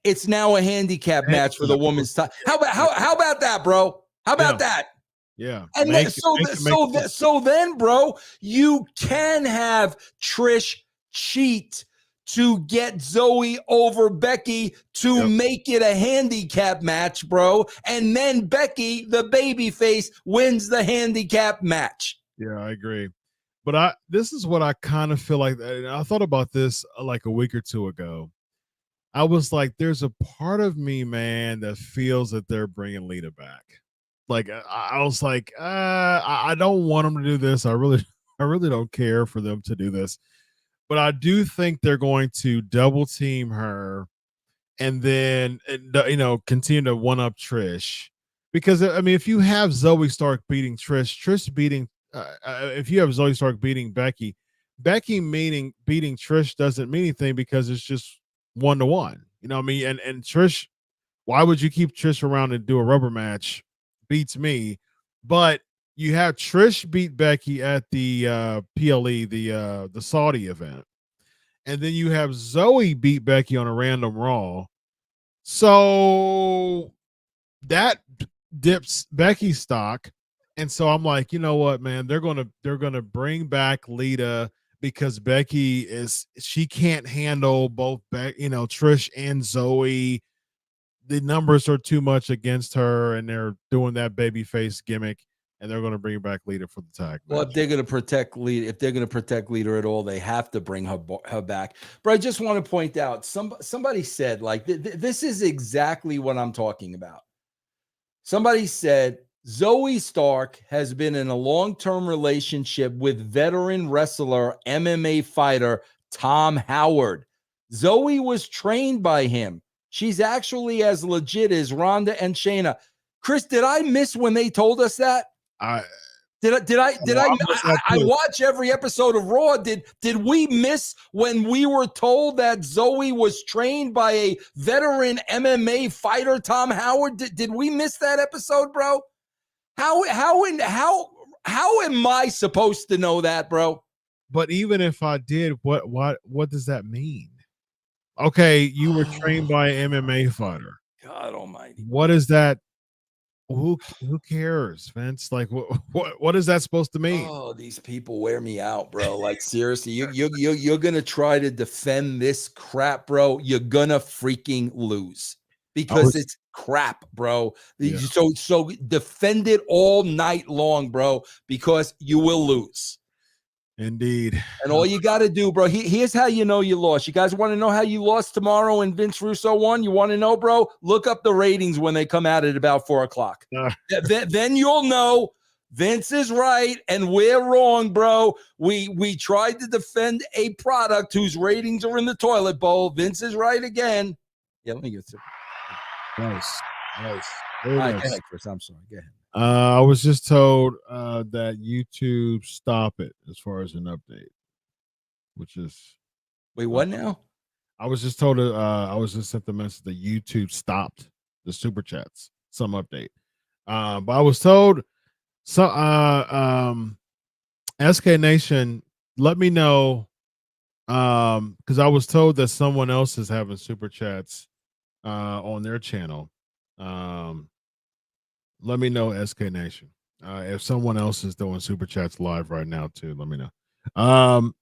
it's now a handicap match for the women's title. How about that, bro? How about that? Yeah. And so then, bro, you can have Trish cheat to get Zoe over Becky to make it a handicap match, bro. And then Becky, the babyface, wins the handicap match. Yeah, I agree. But this is what I kind of feel like. And I thought about this like a week or two ago. I was like, there's a part of me, man, that feels that they're bringing Lita back. Like I was like, I don't want them to do this. I really don't care for them to do this. But I do think they're going to double team her and then continue to one up Trish. Because I mean, if you have Zoe Stark beating Trish beating, if you have Zoe Stark beating Becky meaning beating Trish doesn't mean anything because it's just 1-1. You know what I mean? And Trish, why would you keep Trish around and do a rubber match? Beats me. But you have Trish beat Becky at the PLE, the Saudi event. And then you have Zoe beat Becky on a random Raw. So that dips Becky's stock. And so I'm like, you know what, man, they're gonna bring back Lita because she can't handle both Trish and Zoe. The numbers are too much against her, and they're doing that babyface gimmick, and they're gonna bring back Lita for the tag match. Well, if they're gonna protect Lita at all, they have to bring her back. But I just want to point out, somebody said, like, this is exactly what I'm talking about. Somebody said Zoe Stark has been in a long-term relationship with veteran wrestler, MMA fighter Tom Howard. Zoe was trained by him. She's actually as legit as Ronda and Shayna. Chris, did I miss when they told us that? I watch every episode of Raw. Did we miss when we were told that Zoe was trained by a veteran MMA fighter, Tom Howard? Did we miss that episode, bro? How am I supposed to know that, bro? But even if I did, what does that mean? Okay, you were trained by an MMA fighter. God almighty. What is that? Who cares, Vince? Like what is that supposed to mean? Oh, these people wear me out, bro. Like seriously, you're gonna try to defend this crap, bro. You're gonna freaking lose because it's crap, bro. Yeah. So defend it all night long, bro, because you will lose. Indeed. And all you got to do, bro, here's how you know you lost. You guys want to know how you lost tomorrow and Vince Russo won? You want to know, bro? Look up the ratings when they come out at about 4:00. Then you'll know Vince is right and we're wrong, bro. We tried to defend a product whose ratings are in the toilet bowl. Vince is right again. Yeah, let me get to it. Nice. All right, go ahead, Chris. I'm sorry. Go ahead. I was just told that YouTube stop it as far as an update, which is what now? I was just told I was just sent the message that YouTube stopped the super chats, some update. But I was told SK Nation, let me know because I was told that someone else is having super chats on their channel. Let me know, SK Nation. If someone else is doing super chats live right now too, let me know.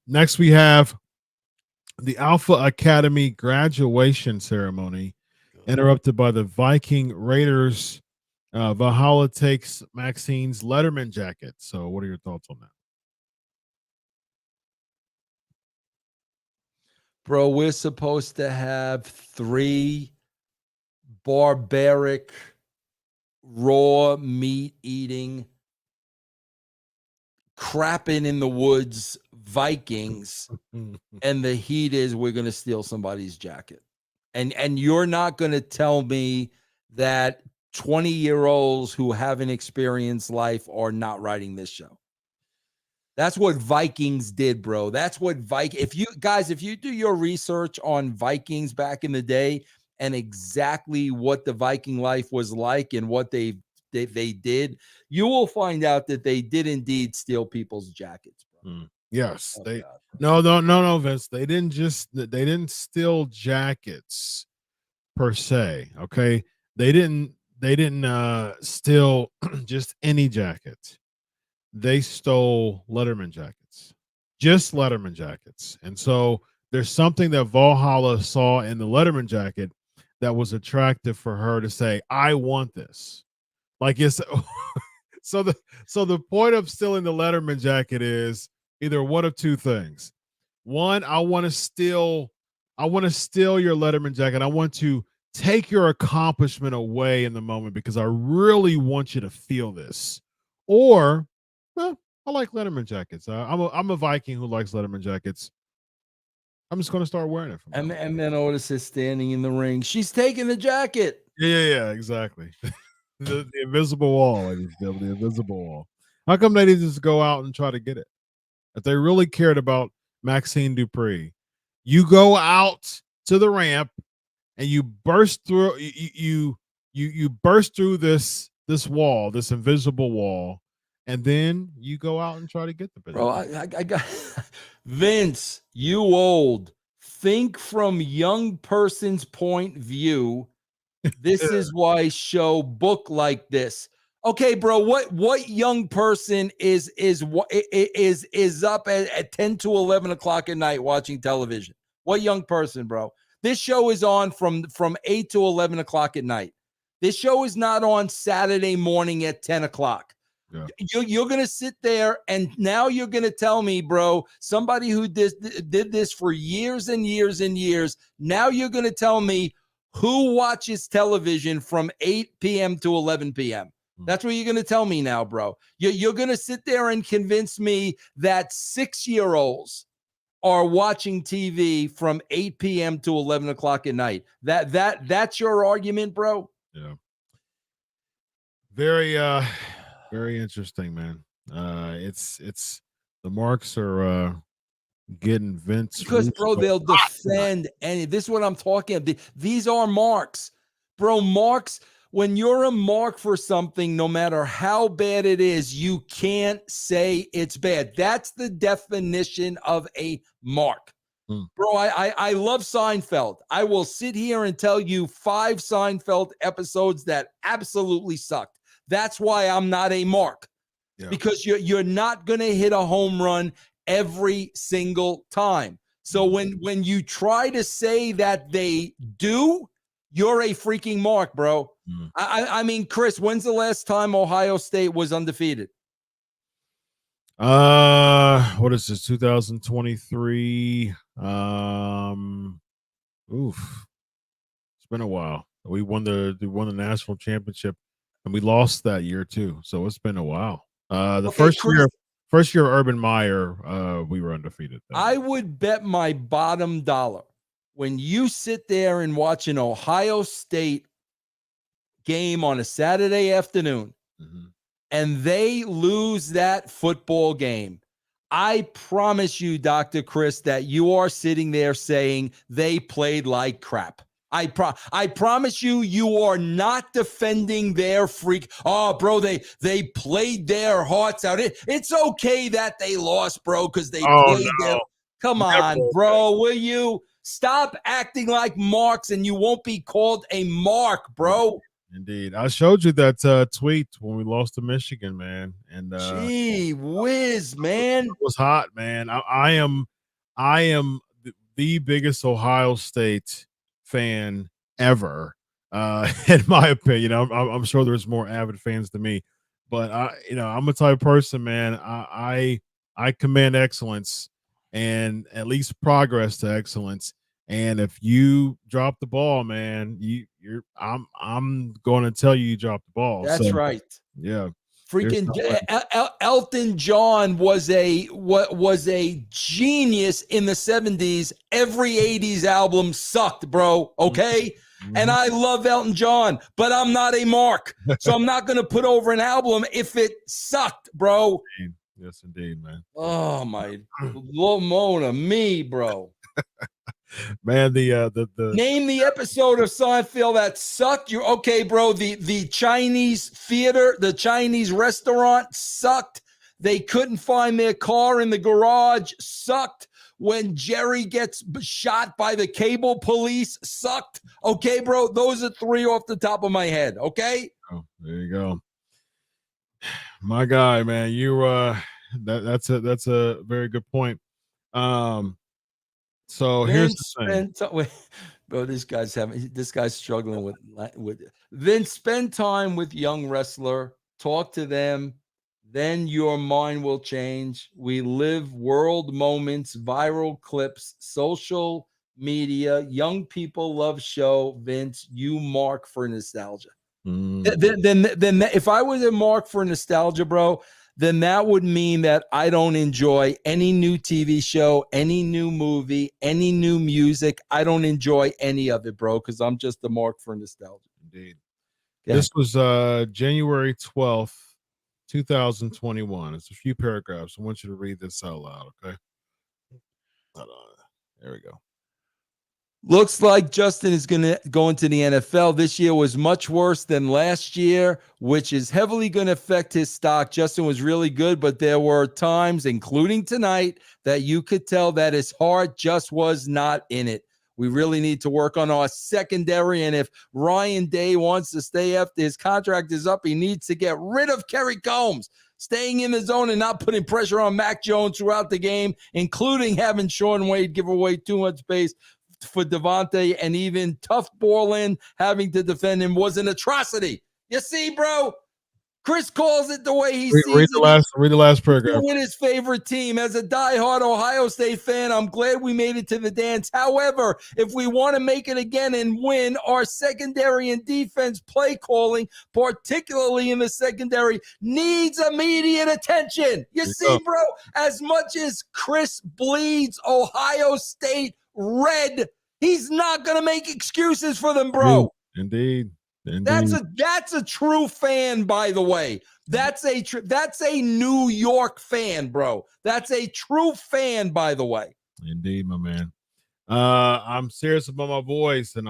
Next we have the Alpha Academy graduation ceremony, interrupted by the Viking Raiders. Valhalla takes Maxine's Letterman jacket. So, what are your thoughts on that? Bro, we're supposed to have 3 barbaric, raw meat eating, crapping in the woods Vikings, and the heat is we're going to steal somebody's jacket. And you're not going to tell me that 20-year-olds who haven't experienced life are not writing this show. That's what Vikings did, bro. That's what if you do your research on Vikings back in the day and exactly what the Viking life was like and what they did, you will find out that they did indeed steal people's jackets, bro. Yes, no, Vince. They didn't steal jackets per se. Okay, they didn't steal just any jacket. They stole Letterman jackets, just Letterman jackets. And so there's something that Valhalla saw in the Letterman jacket that was attractive for her to say, I want this. Like it's so the point of stealing the Letterman jacket is either one of two things. One, I want to steal your Letterman jacket. I want to take your accomplishment away in the moment because I really want you to feel this. Or, well, I like Letterman jackets. I'm a Viking who likes Letterman jackets. I'm just going to start wearing it from now. And then Otis is standing in the ring. She's taking the jacket. Yeah, exactly. the invisible wall, the invisible wall. How come they didn't just go out and try to get it? If they really cared about Maxine Dupree, you go out to the ramp and you burst through you burst through this wall, this invisible wall, and then you go out and try to get the business. Bro, I got Vince, you old. Think from young person's point view. This is why show book like this. Okay, bro, what young person is up at 10 to 11 o'clock at night watching television? What young person, bro? This show is on from 8 to 11 o'clock at night. This show is not on Saturday morning at 10 o'clock. Yeah. You're going to sit there and now you're going to tell me, bro, somebody who did this for years and years and years, now you're going to tell me who watches television from 8 p.m. to 11 p.m. That's what you're going to tell me now, bro. You're going to sit there and convince me that 6-year-olds are watching TV from 8 p.m. to 11 o'clock at night. That's your argument, bro? Yeah. Very interesting, man. It's the marks are getting Vince because, bro, they'll defend any. This is what I'm talking about. These are marks, bro. Marks. When you're a mark for something, no matter how bad it is, you can't say it's bad. That's the definition of a mark. Bro, I love Seinfeld. I will sit here and tell you 5 Seinfeld episodes that absolutely sucked. That's why I'm not a mark. Yeah. Because you're not going to hit a home run every single time. So when you try to say that they do, you're a freaking mark, bro. I mean, Chris, when's the last time Ohio State was undefeated? What is this? 2023. It's been a while. We won the national championship, and we lost that year too. So it's been a while. First year Urban Meyer, we were undefeated. I would bet my bottom dollar when you sit there and watch an Ohio State game on a Saturday afternoon and they lose that football game, I promise you, Dr. Chris, that you are sitting there saying they played like crap. I promise you, you are not defending their freak. Oh, bro, they played their hearts out. It's okay that they lost, bro, because they played their. Come on, bro, will you stop acting like marks and you won't be called a mark, bro? Indeed. I showed you that tweet when we lost to Michigan, man. And gee whiz, man. It was hot, man. I am the biggest Ohio State fan ever, in my opinion. I'm sure there's more avid fans than me, but I'm a type of person, man. I commend excellence and at least progress to excellence. And if you drop the ball, man, I'm going to tell you dropped the ball. That's right. Yeah. Freaking Elton John was a genius in the 70s. Every 80s album sucked, bro. Okay. And I love Elton John, but I'm not a mark. So I'm not going to put over an album if it sucked, bro. Yes, indeed, man. Oh my Mona, me, bro. Man, the name the episode of Seinfeld that sucked. You okay, bro? The Chinese theater, the Chinese restaurant sucked. They couldn't find their car in the garage, sucked. When Jerry gets shot by the cable police, sucked. Okay, bro, those are 3 off the top of my head. Okay. Oh, there you go, my guy, man. You that's a very good point. So here's the thing. Bro, this guy's struggling with Vince. Spend time with young wrestler, talk to them. then your mind will change. We live world moments, viral clips, social media. Young people love show. Vince, you mark for nostalgia. Then if I was a mark for nostalgia, bro, then that would mean that I don't enjoy any new TV show, any new movie, any new music. I don't enjoy any of it, bro, because I'm just a mark for nostalgia. Indeed. Yeah. This was January 12th, 2021. It's a few paragraphs. I want you to read this out loud, okay? Hold on. There we go. Looks like Justin is going to go into the NFL. This year was much worse than last year, which is heavily going to affect his stock. Justin was really good, but there were times, including tonight, that you could tell that his heart just was not in it. We really need to work on our secondary, and if Ryan Day wants to stay after his contract is up, he needs to get rid of Kerry Combs. Staying in the zone and not putting pressure on Mac Jones throughout the game, including having Sean Wade give away too much space for Devontae, and even Tough Borland having to defend him was an atrocity. You see, bro, Chris calls it the way he sees it. Read the last paragraph. With his favorite team. As a diehard Ohio State fan, I'm glad we made it to the dance. However, if we want to make it again and win, our secondary and defense play calling, particularly in the secondary, needs immediate attention. You see, bro, as much as Chris bleeds Ohio State red, he's not going to make excuses for them, bro. Indeed. That's a true fan, by the way. That's a New York fan, bro. That's a true fan, by the way. Indeed, my man. I'm serious about my voice, and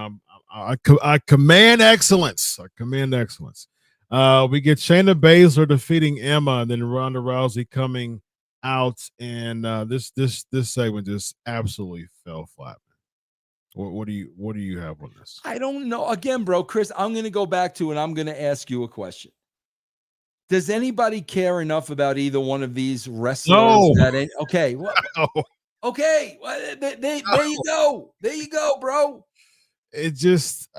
I command excellence. I command excellence. We get Shayna Baszler defeating Emma, and then Ronda Rousey coming out, and this segment just absolutely fell flat. What do you have on this? I don't know. Again, bro, Chris, I'm going to go back to and I'm going to ask you a question. Does anybody care enough about either one of these wrestlers? No. Okay. Well, no. Okay. Well, there you go. There you go, bro. It just,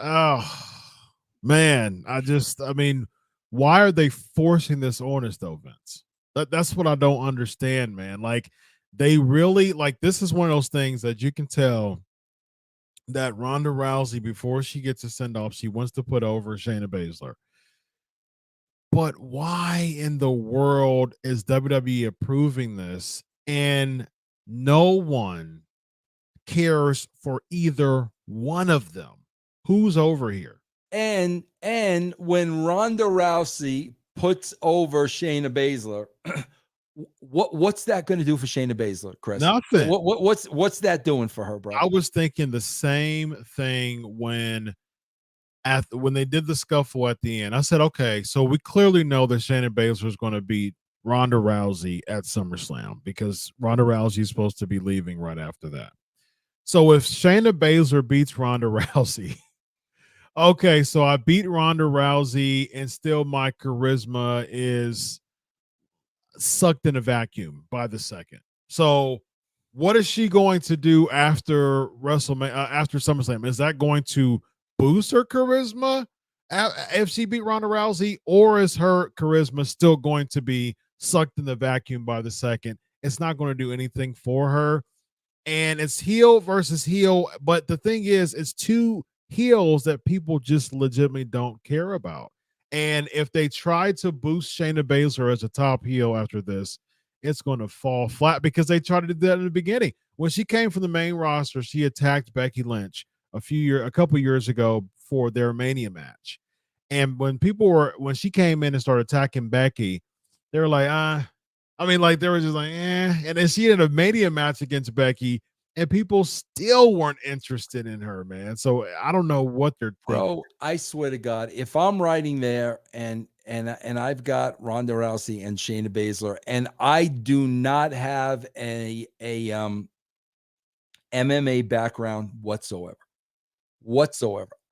man, I mean, why are they forcing this on us though, Vince? That's what I don't understand, man. Like, they really, like, this is one of those things that you can tell that Ronda Rousey, before she gets a send-off, she wants to put over Shayna Baszler. But why in the world is WWE approving this and no one cares for either one of them? Who's over here? And when Ronda Rousey puts over Shayna Baszler, what's that going to do for Shayna Baszler, Chris? Nothing. What's that doing for her, bro? I was thinking the same thing when they did the scuffle at the end. I said, okay, so we clearly know that Shayna Baszler is going to beat Ronda Rousey at SummerSlam because Ronda Rousey is supposed to be leaving right after that. So if Shayna Baszler beats Ronda Rousey, okay, so I beat Ronda Rousey and still my charisma is sucked in a vacuum by the second. So what is she going to do after WrestleMania, after SummerSlam? Is that going to boost her charisma if she beat Ronda Rousey, or is her charisma still going to be sucked in the vacuum by the second? It's not going to do anything for her. And it's heel versus heel. But the thing is, it's two heels that people just legitimately don't care about. And if they try to boost Shayna Baszler as a top heel after this, it's going to fall flat because they tried to do that in the beginning. When she came from the main roster, she attacked Becky Lynch a couple years ago for their Mania match. And when she came in and started attacking Becky, they were like, they were just like, eh. And then she had a Mania match against Becky, and people still weren't interested in her, man. So I don't know what they're thinking. Bro, I swear to God, if I'm writing there and I've got Ronda Rousey and Shayna Baszler, and I do not have a MMA background whatsoever.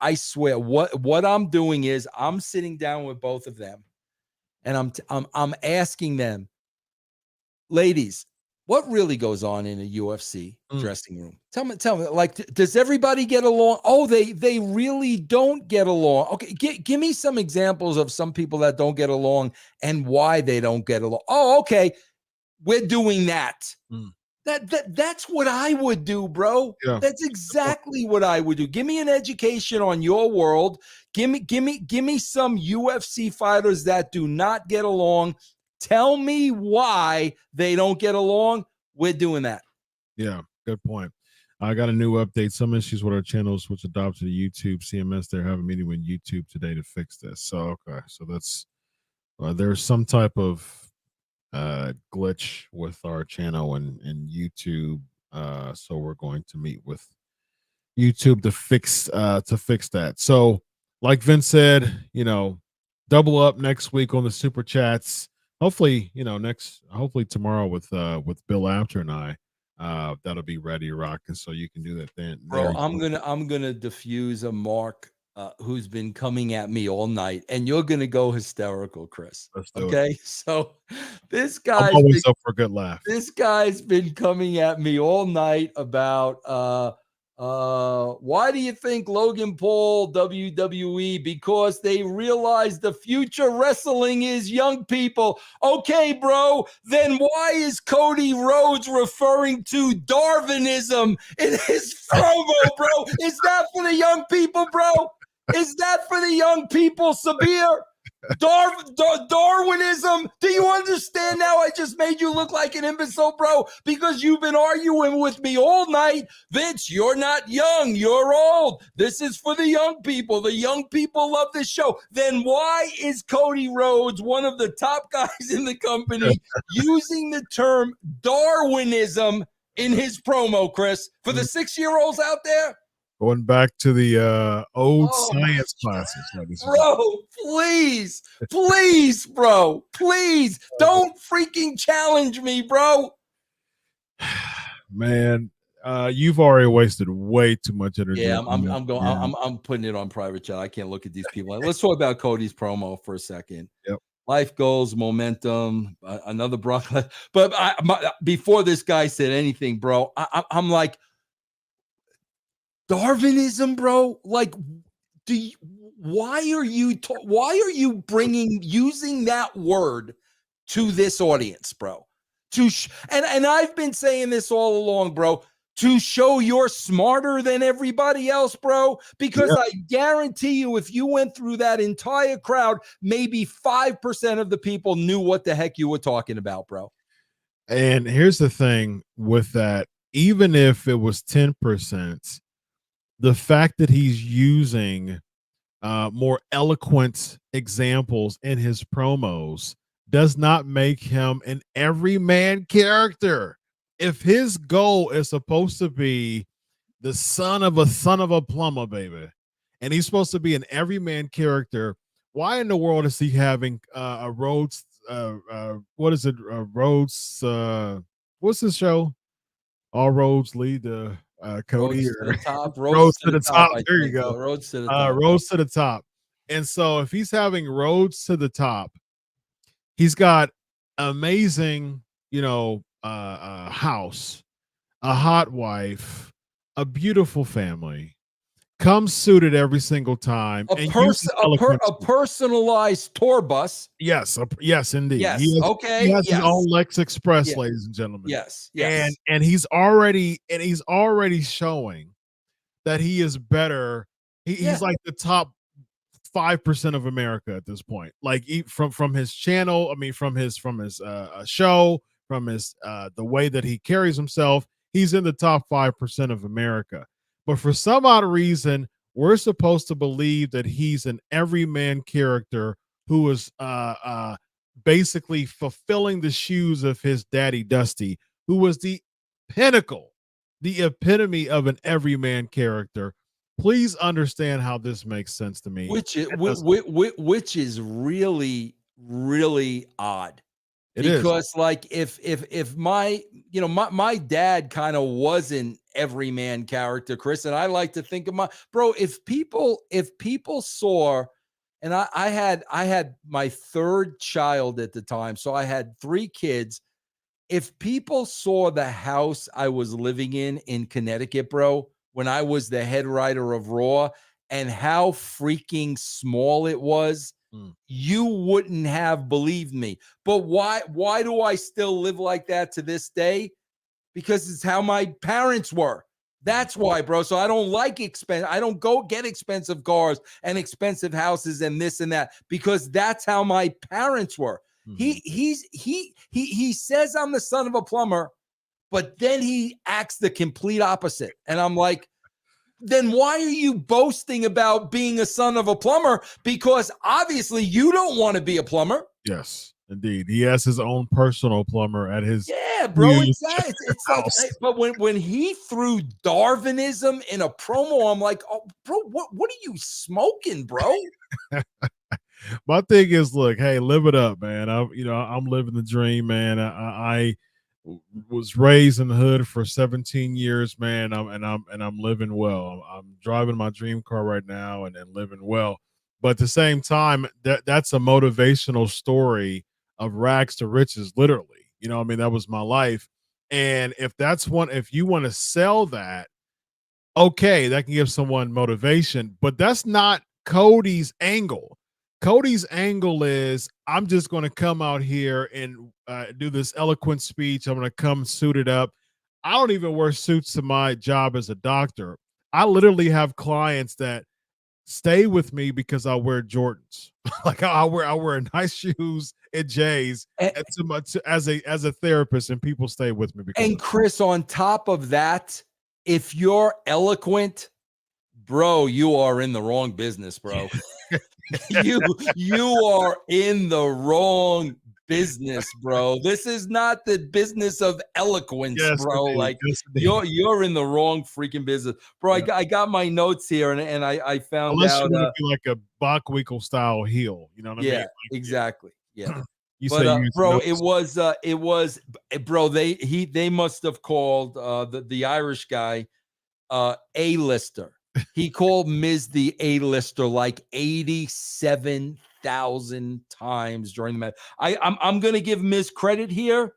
I swear, what I'm doing is I'm sitting down with both of them, and I'm asking them, ladies, what really goes on in a UFC dressing room? Tell me, like, does everybody get along? Oh, they really don't get along. Okay, give me some examples of some people that don't get along and why they don't get along. Oh, okay, we're doing that. That's what I would do, bro. Yeah. That's exactly what I would do. Give me an education on your world. Give me some UFC fighters that do not get along. Tell me why they don't get along. We're doing that. Yeah, good point. I got a new update. Some issues with our channels, which adopted the YouTube CMS. They're having a meeting with YouTube today to fix this. So okay, so that's there's some type of glitch with our channel and YouTube. So we're going to meet with YouTube to fix that. So like Vince said, double up next week on the super chats. Hopefully, hopefully tomorrow with Bill After and I. That'll be ready to rock, and so you can do that then. Bro, I'm gonna diffuse a mark who's been coming at me all night, and you're gonna go hysterical, Chris. Okay, so this guy's I'm always up for a good laugh. This guy's been coming at me all night about why do you think Logan Paul WWE? Because they realize the future wrestling is young people. Okay, bro, then why is Cody Rhodes referring to Darwinism in his promo, bro? Is that for the young people, bro? Is that for the young people, Sabir? Darwinism. Do you understand now? I just made you look like an imbecile, bro, because you've been arguing with me all night. Vince, you're not young. You're old. This is for the young people. The young people love this show. Then why is Cody Rhodes, one of the top guys in the company, using the term Darwinism in his promo, Chris? For the 6-year-olds out there? Going back to the old science classes. Bro, please, bro, please don't freaking challenge me, bro. Man, you've already wasted way too much energy. Yeah, I'm putting it on private chat. I can't look at these people. Let's talk about Cody's promo for a second. Yep. Life goals, momentum, another Brock. But before this guy said anything, bro, I'm like, Darwinism, bro. Like, why are you using that word to this audience, bro? And I've been saying this all along, bro, to show you're smarter than everybody else, bro. Because I guarantee you, if you went through that entire crowd, maybe 5% of the people knew what the heck you were talking about, bro. And here's the thing with that: even if it was 10%. The fact that he's using more eloquent examples in his promos does not make him an everyman character. If his goal is supposed to be the son of a plumber, baby, and he's supposed to be an everyman character, why in the world is he having a Rhodes? What is it? Rhodes? What's his show? All roads lead to Cody Rhodes to the top. There you go. Rhodes to the top. Rhodes to the top. And so if he's having Rhodes to the top, he's got amazing, house, a hot wife, a beautiful family, comes suited every single time. A personalized tour bus. Yes, indeed. Yes. He has his own Lex Express, yes. ladies and gentlemen. Yes. And he's already showing that he is better. He's like the top 5% of America at this point. Like from his channel, from his show, from his the way that he carries himself, he's in the top 5% of America. But for some odd reason, we're supposed to believe that he's an everyman character who is basically fulfilling the shoes of his daddy Dusty, who was the pinnacle, the epitome of an everyman character. Please understand how this makes sense to me. Which is really, really odd. Because like if my my dad kind of was an everyman character, Chris, and I like to think of if people saw, and I had my third child at the time, so I had 3 kids, if people saw the house I was living in Connecticut, bro, when I was the head writer of Raw, and how freaking small it was, you wouldn't have believed me. But why do I still live like that to this day? Because it's how my parents were. That's why, bro. So I don't like I don't go get expensive cars and expensive houses and this and that, because that's how my parents were. He says I'm the son of a plumber, but then he acts the complete opposite. And I'm like, then why are you boasting about being a son of a plumber? Because obviously you don't want to be a plumber. Yes, indeed. He has his own personal plumber at his bro. Exactly. It's like, but when he threw Darwinism in a promo, I'm like, oh, bro, what are you smoking, bro? My thing is, look, hey, live it up, man. I'm living the dream, man. I was raised in the hood for 17 years, man. I'm living well. I'm driving my dream car right now and living well. But at the same time, that's a motivational story of rags to riches, literally. I mean, that was my life. And if you want to sell that, okay, that can give someone motivation, but that's not Cody's angle. Cody's angle is, I'm just going to come out here and do this eloquent speech. I'm going to come suited up. I don't even wear suits to my job as a doctor. I literally have clients that stay with me because I wear Jordans. Like I wear nice shoes and J's as a therapist, and people stay with me because. And Chris, on top of that, if you're eloquent, bro, you are in the wrong business, bro. you are in the wrong business, bro. This is not the business of eloquence, bro. Indeed. Like you're in the wrong freaking business, bro. Yeah. I got my notes here, and I found unless out you want to be like a Bachwinkle style heel, you know what I mean? Yeah, like, exactly. Yeah. You say, bro, it was, bro. They must have called the Irish guy A-lister. He called Miz the A-lister like 87,000 times during the match. I'm gonna give Miz credit here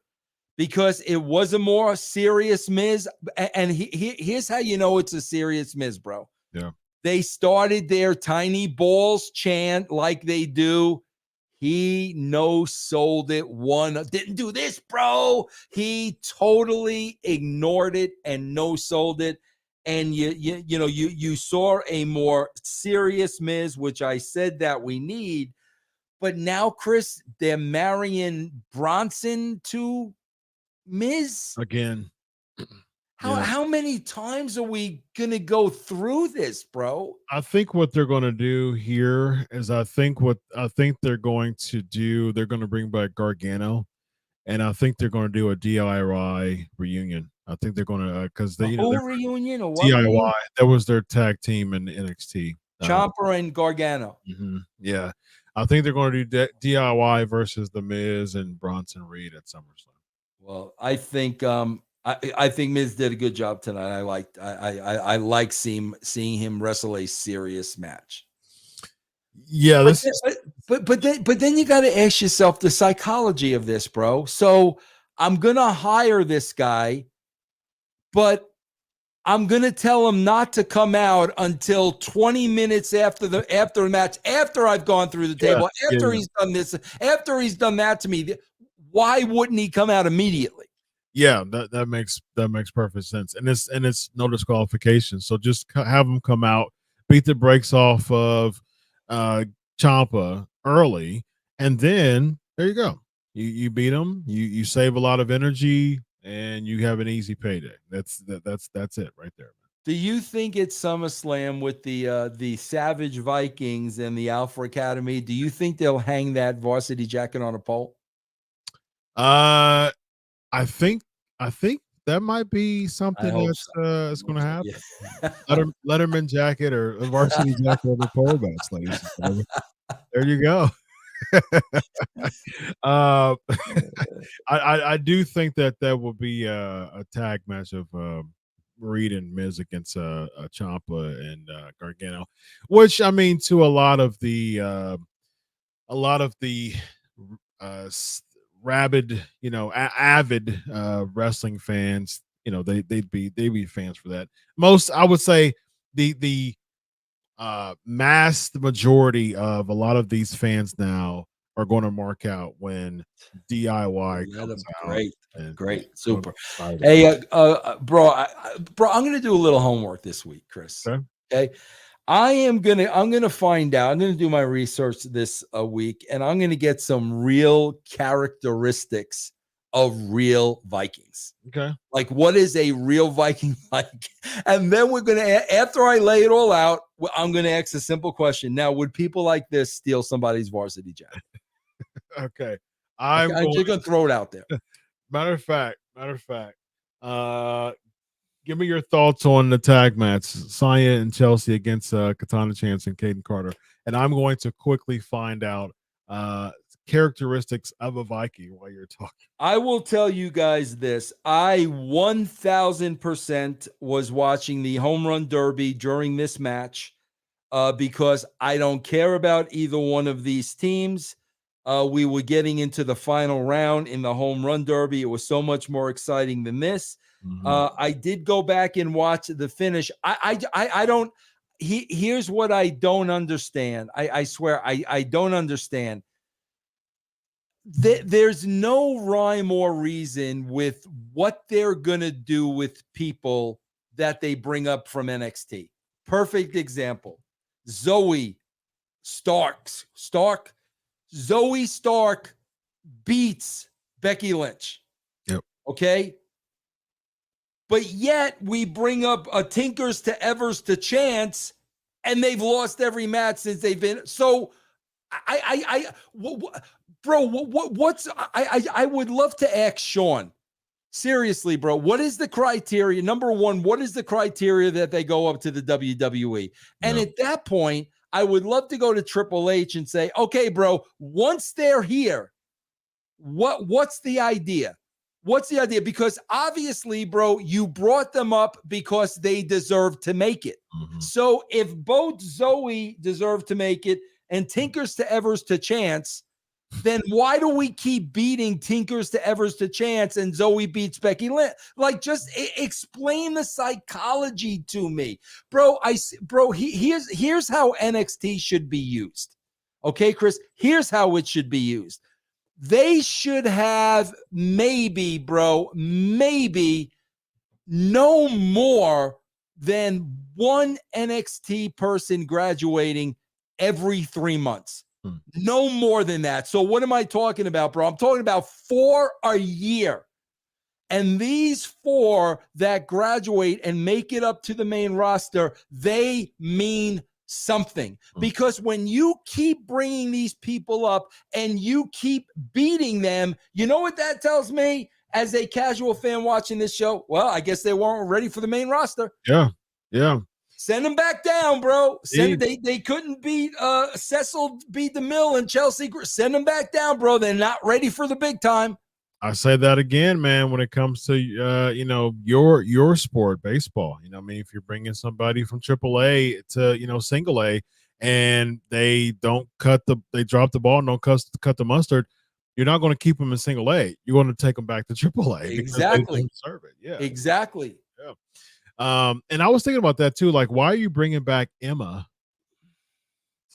because it was a more serious Miz, and here's how you know it's a serious Miz, bro. Yeah. They started their tiny balls chant like they do. He no-sold it. Didn't do this, bro. He totally ignored it and no-sold it. And you saw a more serious Miz, which I said that we need. But now, Chris, they're marrying Bronson to Miz again. How many times are we gonna go through this, bro? I think what they're going to do here is they're going to do. They're going to bring back Gargano, and I think they're going to do a DIY reunion. I think they're going to because they reunion or what? DIY. That was their tag team in NXT. Ciampa and Gargano. Yeah, I think they're going to do DIY versus the Miz and Bronson Reed at SummerSlam. Well, I think I think Miz did a good job tonight. I like seeing him wrestle a serious match. Yeah, but then you got to ask yourself the psychology of this, bro. So I'm gonna hire this guy, but I'm gonna tell him not to come out until 20 minutes after the match, after I've gone through the table, after he's done this, after he's done that to me. Why wouldn't he come out immediately? Yeah, that makes perfect sense, and it's no disqualification. So just have him come out, beat the brakes off of Ciampa early, and then there you go. You beat him. You save a lot of energy, and you have an easy payday. That's it right there. Do you think it's SummerSlam with the Savage Vikings and the Alpha Academy? Do you think they'll hang that varsity jacket on a pole? I think that might be something that's going to happen. Yeah. Letterman jacket or a varsity jacket on the pole match, ladies and gentlemen. There you go. I do think that will be a tag match of Reed and Miz against Ciampa and Gargano, which I mean, to a lot of the rabid, avid wrestling fans, they'd be fans for that. Most, I would say, the mass majority of a lot of these fans now are going to mark out when DIY comes out. And Great, so I'm super. excited. Hey, bro, bro, I'm gonna do a little homework this week, Chris. Okay. Okay, I'm gonna find out. I'm gonna do my research this week, and I'm gonna get some real characteristics of real Vikings. Okay. Like, what is a real Viking like? And then we're gonna, after I lay it all out, I'm gonna ask a simple question. Now, would people like this steal somebody's varsity jacket? Okay. I'm just gonna throw it out there. Matter of fact, give me your thoughts on the tag match, Saya and Chelsea against Katana Chance and Caden Carter, and I'm going to quickly find out characteristics of a Viking while you're talking. I will tell you guys this. I 1000% was watching the home run derby during this match because I don't care about either one of these teams. We were getting into the final round in the home run derby. It was so much more exciting than this. I did go back and watch the finish. I don't. Here's what I don't understand. I swear I don't understand. There's no rhyme or reason with what they're gonna do with people that they bring up from NXT. Perfect example: Zoe Stark. Zoe Stark beats Becky Lynch. Yep. Okay. But yet we bring up a Tinkers to Evers to Chance, and they've lost every match since they've been. So I would love to ask Sean, seriously, bro, what is the criteria? Number one, what is the criteria that they go up to the WWE? And at that point, I would love to go to Triple H and say, okay, bro, once they're here, what's the idea? What's the idea? Because obviously, bro, you brought them up because they deserve to make it. So if both Zoe deserve to make it and Tinkers to Evers to Chance, then why do we keep beating Tinkers to Evers to Chance and Zoe beats Becky Lynch? Like, just explain the psychology to me, bro. Here's how NXT should be used. Okay, Chris, here's how it should be used. They should have maybe no more than one NXT person graduating every 3 months. No more than that. So what am I talking about, bro? I'm talking about 4 a year. And these 4 that graduate and make it up to the main roster, they mean something. Because when you keep bringing these people up and you keep beating them, you know what that tells me as a casual fan watching this show? Well, I guess they weren't ready for the main roster. Yeah. Send them back down, bro. They couldn't beat Cecil beat the Mill and Chelsea. Send them back down, bro. They're not ready for the big time. I say that again, man, when it comes to your sport, baseball. I mean, if you're bringing somebody from AAA to single A and they drop the ball and don't cut the mustard, you're not going to keep them in single A. You're going to take them back to AAA. Exactly. Because they deserve it. Yeah. Exactly. Yeah. And I was thinking about that too. Like, why are you bringing back Emma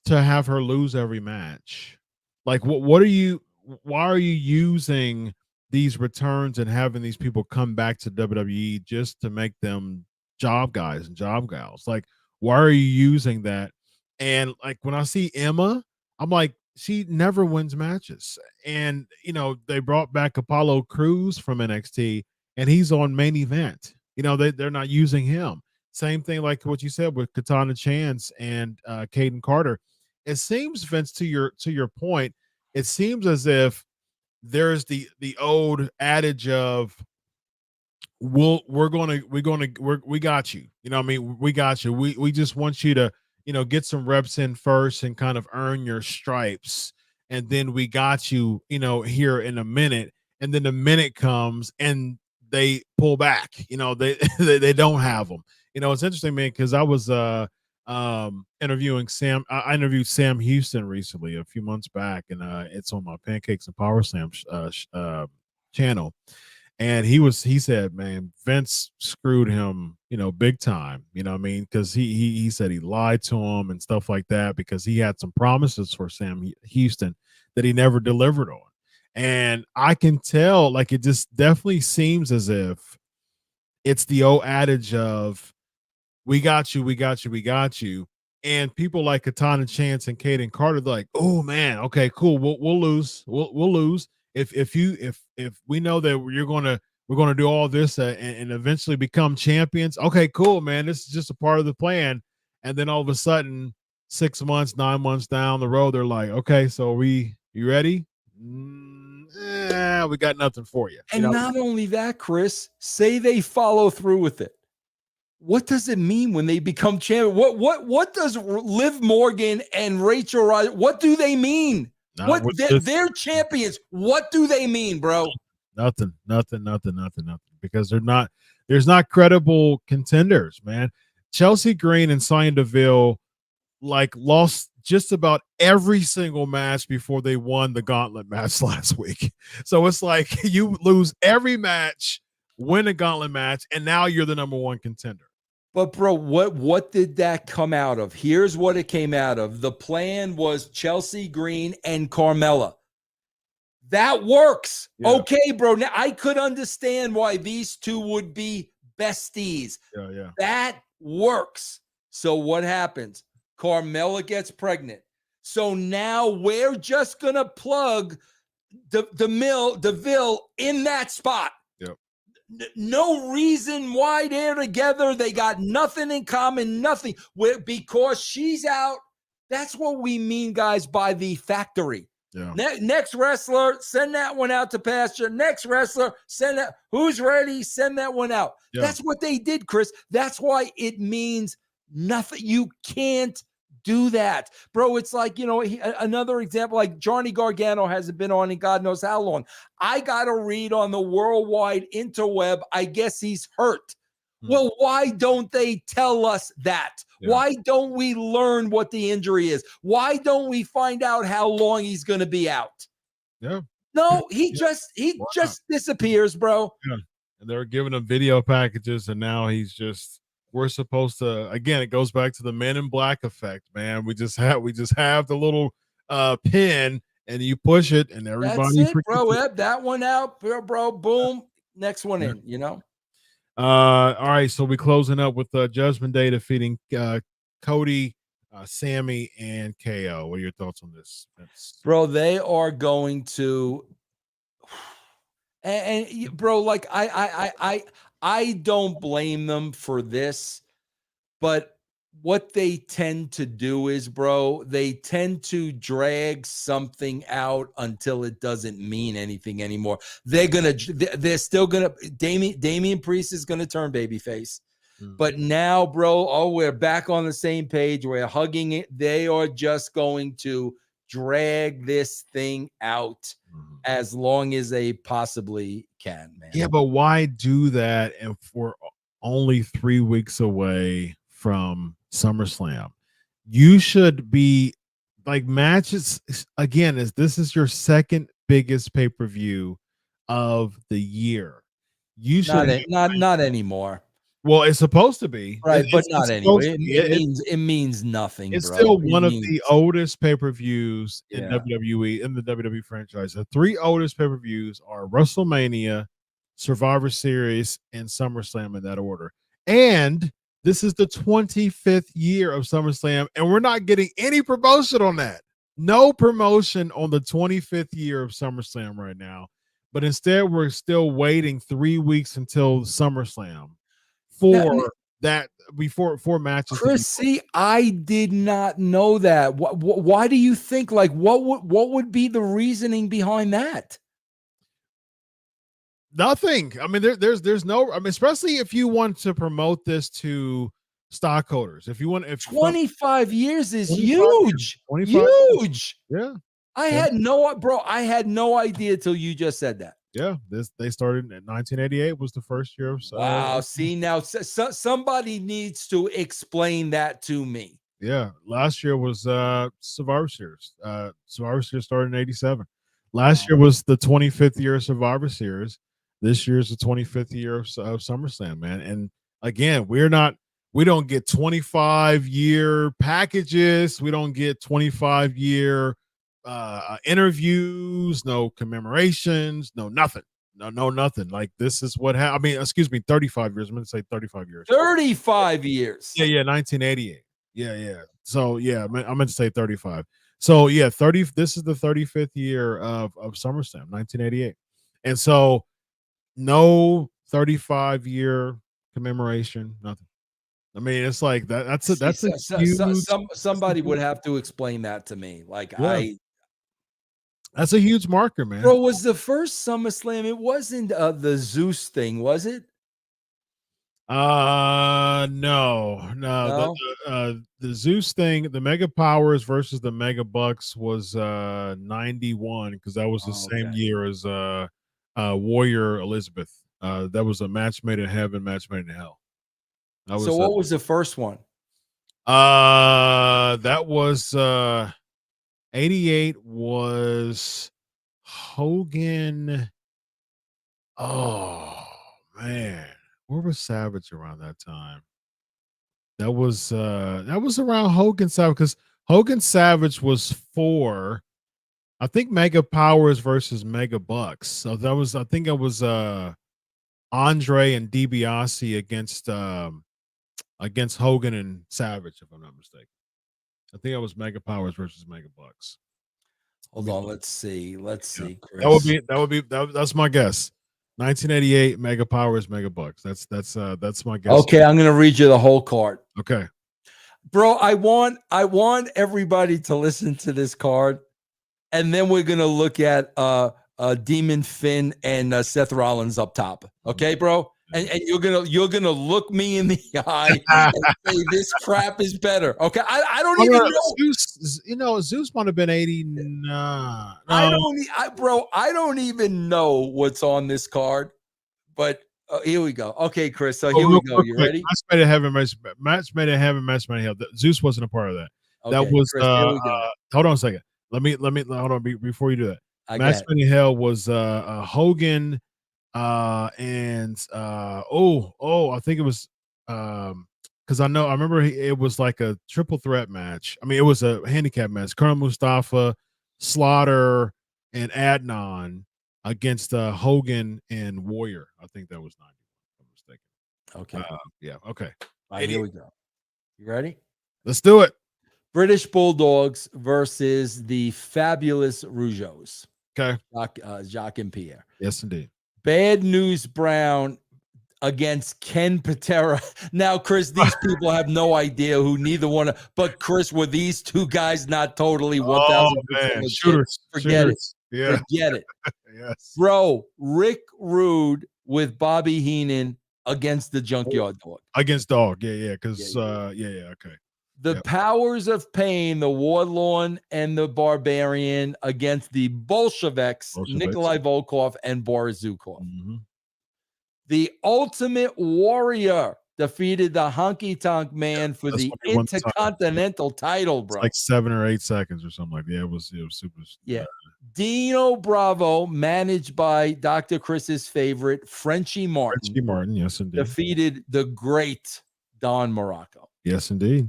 to have her lose every match? Like, why are you using these returns and having these people come back to WWE just to make them job guys and job gals? Like, why are you using that? And like, when I see Emma, I'm like, she never wins matches. And they brought back Apollo Crews from NXT and he's on main event. They're not using him. Same thing like what you said with Katana Chance and Caden Carter. It seems, Vince, to your point, it seems as if there's the old adage of we got you. I mean, we got you. We just want you to get some reps in first and kind of earn your stripes, and then we got you here in a minute, and then the minute comes and they pull back. They don't have them. It's interesting, man, because I was interviewing Sam. I interviewed Sam Houston recently, a few months back, and it's on my Pancakes and Power Slam channel. And he said, man, Vince screwed him, big time. You know what I mean? Because he said he lied to him and stuff like that, because he had some promises for Sam Houston that he never delivered on. And I can tell, like, it just definitely seems as if it's the old adage of, we got you, we got you, we got you. And people like Katana Chance and Kaden Carter, they're like, oh man, okay, cool. We'll lose. We'll lose. If we know that we're gonna do all this and eventually become champions. Okay, cool, man. This is just a part of the plan. And then all of a sudden, 6 months, 9 months down the road, they're like, okay, so you ready? We got nothing for you. And not only that, Chris, say they follow through with it. What does it mean when they become champion? What does Liv Morgan and Rachel Rodgers, what do they mean? They're champions. What do they mean, bro? Nothing. Because there's not credible contenders, man. Chelsea Green and Sonya Deville lost just about every single match before they won the gauntlet match last week. So it's like you lose every match, win a gauntlet match, and now you're the number one contender. But bro, what did that come out of? Here's what it came out of. The plan was Chelsea Green and Carmella. That works. Yeah. Okay, bro. Now I could understand why these two would be besties. Yeah. That works. So what happens? Carmella gets pregnant. So now we're just gonna plug Deville in that spot. No reason why they're together. They got nothing in common, nothing. Because she's out. That's what we mean, guys, by the factory. Yeah. Next wrestler, send that one out to pasture. Next wrestler, send that. Who's ready? Send that one out. Yeah. That's what they did, Chris. That's why it means nothing. You can't do that, bro. It's like, another example, like Johnny Gargano hasn't been on in God knows how long. I got to read on the worldwide interweb, I guess he's hurt. Well, why don't they tell us that? Yeah. Why don't we learn what the injury is? Why don't we find out how long he's going to be out? Yeah. No, he just disappears, bro. Yeah. And they're giving him video packages, and now we're supposed to, again, it goes back to the Men in Black effect, man. We just have the little pin, and you push it, and everybody. That's it, bro. That one out, bro. Boom. Next one in. All right, so we're closing up with Judgment Day defeating Cody, Sammy, and KO. What are your thoughts on this? Bro, they are going to, and bro, like I don't blame them for this, but what they tend to do is, bro, they tend to drag something out until it doesn't mean anything anymore. They're still gonna, Damian Priest is gonna turn babyface. But now, bro, we're back on the same page. We're hugging it. They are just going to drag this thing out as long as they possibly can, man. Yeah, but why do that if we're only 3 weeks away from SummerSlam? You should be like, matches again, this is your second biggest pay-per-view of the year. You should not anymore. Well, it's supposed to be, right? But not anyway. It means nothing. It's still one of the oldest pay-per-views in WWE, in the WWE franchise. The three oldest pay-per-views are WrestleMania, Survivor Series, and SummerSlam, in that order. And this is the 25th year of SummerSlam, and we're not getting any promotion on that. No promotion on the 25th year of SummerSlam right now. But instead, we're still waiting 3 weeks until SummerSlam for matches. Chris, see, I did not know that. Why do you think, like, what would be the reasoning behind that? Nothing. I mean, there's no, I mean, especially if you want to promote this to stockholders. If 25 years is huge. Huge. Yeah. I had no idea till you just said that. Yeah, they started in 1988 was the first year of. Wow. See, now somebody needs to explain that to me. Yeah, last year was Survivor Series. Survivor Series started in '87. Last year was the 25th year of Survivor Series. This year's the 25th year of SummerSlam, man. And again, we don't get 25-year packages. We don't get 25-year interviews, no commemorations, no nothing. No, nothing. Like this is what happened. I mean, excuse me, 35 years. I'm going to say 35 years. 35 years. Yeah, 1988. Yeah. So yeah, I meant to say 35. So yeah, 30. This is the 35th year of SummerSlam, 1988, and so no 35-year commemoration, nothing. I mean, it's like that. That's a huge. Somebody would have to explain that to me. Like yeah. That's a huge marker, man. Bro, was the first SummerSlam? It wasn't the Zeus thing, was it? No. The Zeus thing, the Mega Powers versus the Mega Bucks was 91 because that was the same year as Warrior Elizabeth. That was a match made in heaven, match made in hell. So what was the first one? That was 88 was Hogan. Oh man. Where was Savage around that time? That was around Hogan Savage because Hogan Savage was 4. I think Mega Powers versus Mega Bucks. So that was I think it was Andre and DiBiase against Hogan and Savage, if I'm not mistaken. I think it was Mega Powers versus Mega Bucks. Hold on, let's see. Chris. That's my guess. 1988 Mega Powers, Mega Bucks. That's my guess. Okay, I'm gonna read you the whole card. Okay, bro. I want everybody to listen to this card, and then we're gonna look at Demon Finn and Seth Rollins up top. Okay, bro. And you're gonna look me in the eye and say this crap is better. Okay, I don't even know. Zeus, Zeus might have been 89. I don't even know what's on this card. But here we go. Okay, Chris. So here we go. You ready? Match made in heaven, match made in heaven, match made in hell. Zeus wasn't a part of that. Okay, that was Chris, here we go. Hold on a second. Let me hold on before you do that. Match made in hell was Hogan. I think it was because I remember it was like a triple threat match. I mean, it was a handicap match. Colonel Mustafa, Slaughter, and Adnan against Hogan and Warrior. I think that was 90. If I'm mistaken. Okay. Yeah. Okay. All right, here we go. You ready? Let's do it. British Bulldogs versus the fabulous Rougeaus. Okay. Jacques and Pierre. Yes, indeed. Bad News Brown against Ken Patera. Now, Chris, these people have no idea who neither one. But Chris, were these two guys not totally 1,000% shooters? Forget it. Yeah. Forget it. Yes, bro. Rick Rude with Bobby Heenan against the Junkyard Dog. Against Dog, yeah. Because okay. The Powers of Pain, the Warlord and the Barbarian against the Bolsheviks. Nikolai Volkov and Boris Zukov. Mm-hmm. The Ultimate Warrior defeated the Honky Tonk Man for the Intercontinental title, bro. It's like 7 or 8 seconds or something like that. It was super. Yeah. Dino Bravo, managed by Dr. Chris's favorite, Frenchie Martin. Yes, indeed. Defeated the great Don Morocco. Yes, indeed.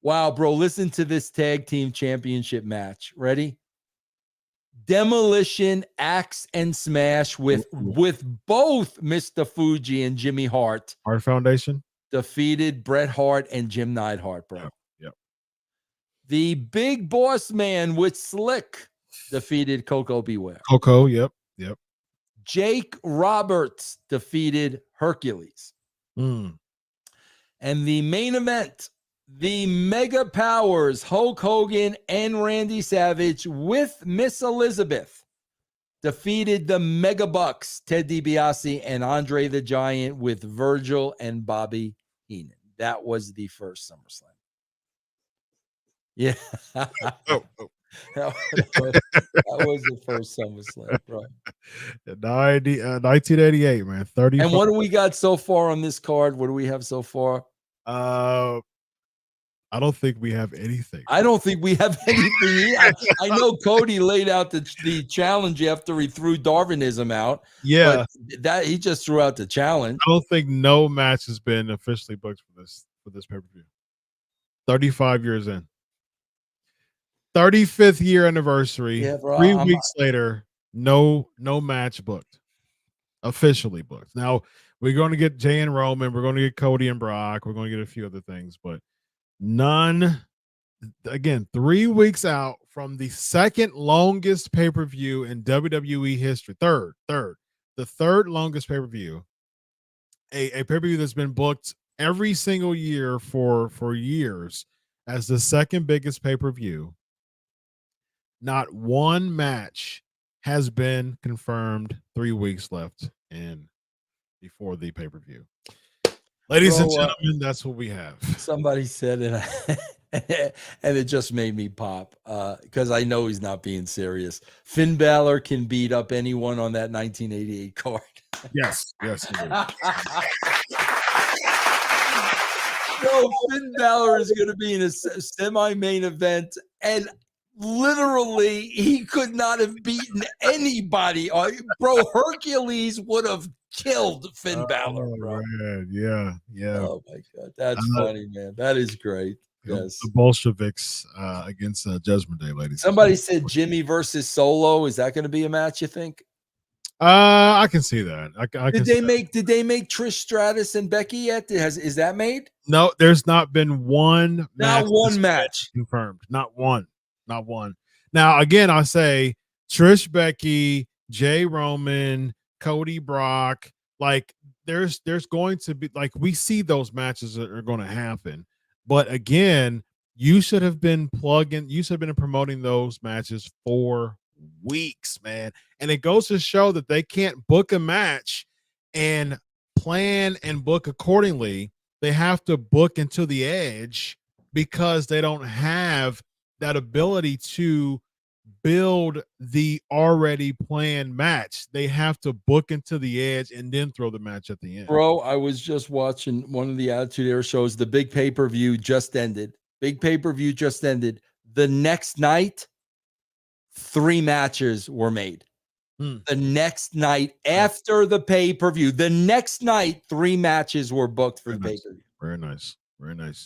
Wow, bro, listen to this tag team championship match. Ready? Demolition, Axe, and Smash with both Mr. Fuji and Jimmy Hart. Hart Foundation. Defeated Bret Hart and Jim Neidhart, bro. Yep. The Big Boss Man with Slick defeated Coco Beware. Coco, yep. Jake Roberts defeated Hercules. Mm. And the main event, the Mega Powers, Hulk Hogan and Randy Savage with Miss Elizabeth defeated the Mega Bucks, Ted DiBiase and Andre the Giant with Virgil and Bobby Heenan. That was the first SummerSlam. Yeah. That was the first SummerSlam, bro. 1988, man. 35. And what do we got so far on this card? What do we have so far? I don't think we have anything. I don't think we have anything. I know Cody laid out the challenge after he threw Darwinism out. Yeah, but that he just threw out the challenge. I don't think no match has been officially booked for this pay-per-view. 35 years in. 35th year anniversary. Yeah, bro, 3 weeks later, no match booked. Officially booked. Now, we're going to get Jay and Roman. We're going to get Cody and Brock. We're going to get a few other things, but none. Again, 3 weeks out from the second longest pay-per-view in WWE history. Third. The third longest pay-per-view. A pay-per-view that's been booked every single year for years as the second biggest pay-per-view. Not one match has been confirmed. 3 weeks left and before the pay-per-view. Ladies and gentlemen, that's what we have. Somebody said it, and it just made me pop because I know he's not being serious. Finn Balor can beat up anyone on that 1988 card. Yes. No, Finn Balor is going to be in a semi-main event, and literally, he could not have beaten anybody. Bro, Hercules would have killed Finn Balor, bro. Man. Yeah. Oh, my God. That's funny, man. That is great. Yes. The Bolsheviks against Judgment Day, ladies. Somebody said Jimmy versus Solo. Is that going to be a match, you think? I can see that. Did they make Trish Stratus and Becky yet? Is that made? No, there's not been one match. Not one match confirmed. Not one. Now, again, I say Trish, Becky, Jay, Roman, Cody, Brock. Like there's going to be, like, we see those matches that are going to happen. But again, you should have been promoting those matches for weeks, man. And it goes to show that they can't book a match and plan and book accordingly. They have to book into the edge because they don't have that ability to build the already planned match. They have to book into the edge and then throw the match at the end. Bro, I was just watching one of the Attitude Era shows. The big pay-per-view just ended. The next night, 3 matches were made. The next night after the pay-per-view, 3 matches were booked for the pay-per-view. Very nice.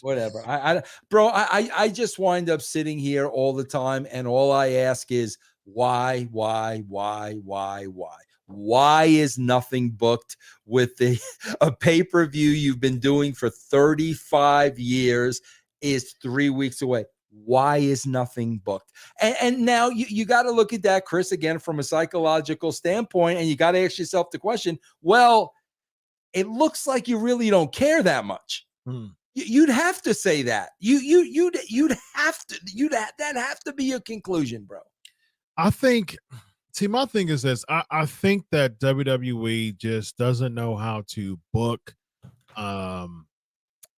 Whatever. I just wind up sitting here all the time, and all I ask is why? Why is nothing booked with a pay-per-view you've been doing for 35 years is 3 weeks away? Why is nothing booked? And now you got to look at that, Chris, again, from a psychological standpoint, and you got to ask yourself the question, well, it looks like you really don't care that much. You'd have to say that. You'd have to be your conclusion, bro. I think. See, my thing is this. I think that WWE just doesn't know how to book.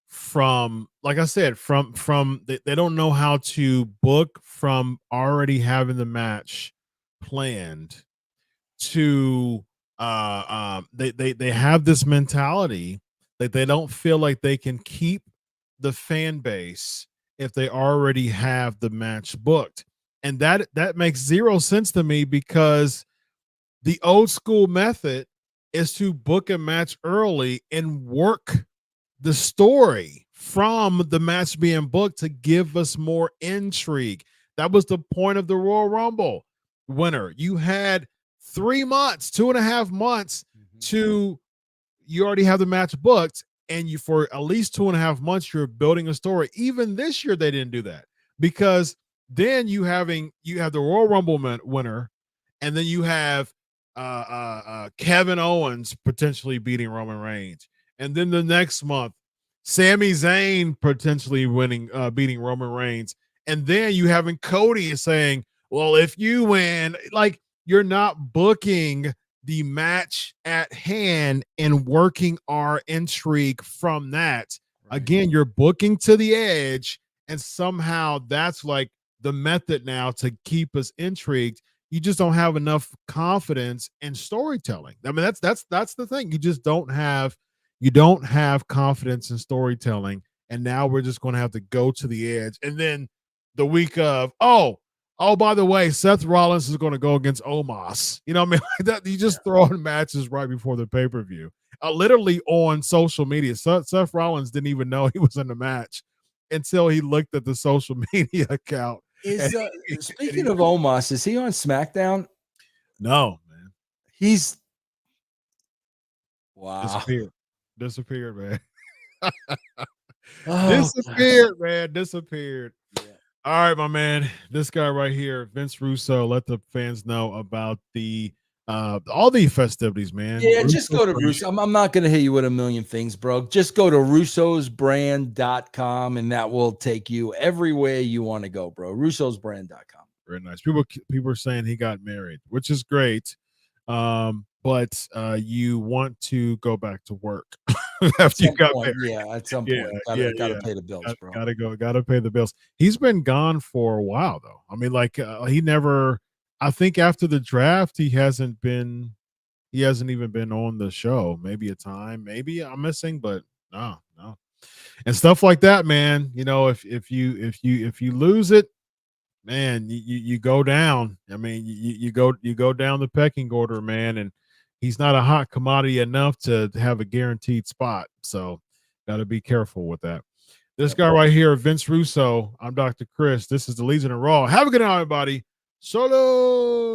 From, like I said, they don't know how to book from already having the match planned to they have this mentality that they don't feel like they can keep the fan base if they already have the match booked. And that makes zero sense to me, because the old school method is to book a match early and work the story from the match being booked to give us more intrigue. That was the point of the Royal Rumble winner. You had 3 months, 2.5 months you already have the match booked, and you, for at least 2.5 months, you're building a story. Even this year, they didn't do that, because then you have the Royal Rumble winner, and then you have Kevin Owens potentially beating Roman Reigns, and then the next month, Sami Zayn potentially beating Roman Reigns, and then you having Cody saying, "Well, if you win," like, you're not booking the match at hand and working our intrigue from that. Right. Again, you're booking to the edge, and somehow that's like the method now to keep us intrigued. You just don't have enough confidence in storytelling. I mean, that's the thing. You don't have confidence in storytelling, and now we're just going to have to go to the edge. And then the week of, by the way, Seth Rollins is going to go against Omos. You know what I mean? Like that, you just throw in matches right before the pay-per-view. Literally on social media, Seth Rollins didn't even know he was in the match until he looked at the social media account. Speaking of Omos, is he on SmackDown? No, man. He's disappeared, man. Disappeared. Yeah. All right, my man. This guy right here, Vince Russo. Let the fans know about the all the festivities, man. Yeah, just go to Russo. I'm not going to hit you with a million things, bro. Just go to russosbrand.com and that will take you everywhere you want to go, bro. russosbrand.com. Very nice. People are saying he got married, which is great. But you want to go back to work after you got married. Yeah, at some point. Gotta pay the bills, bro. Gotta pay the bills. He's been gone for a while, though. I mean, like he never. I think after the draft, he hasn't even been on the show. Maybe a time, maybe I'm missing, but no. And stuff like that, man. You know, if you lose it, man, you go down. I mean, you go down the pecking order, man, and he's not a hot commodity enough to have a guaranteed spot. So, got to be careful with that. This guy right here, Vince Russo. I'm Dr. Chris. This is the Legion of Raw. Have a good night, everybody. Solo.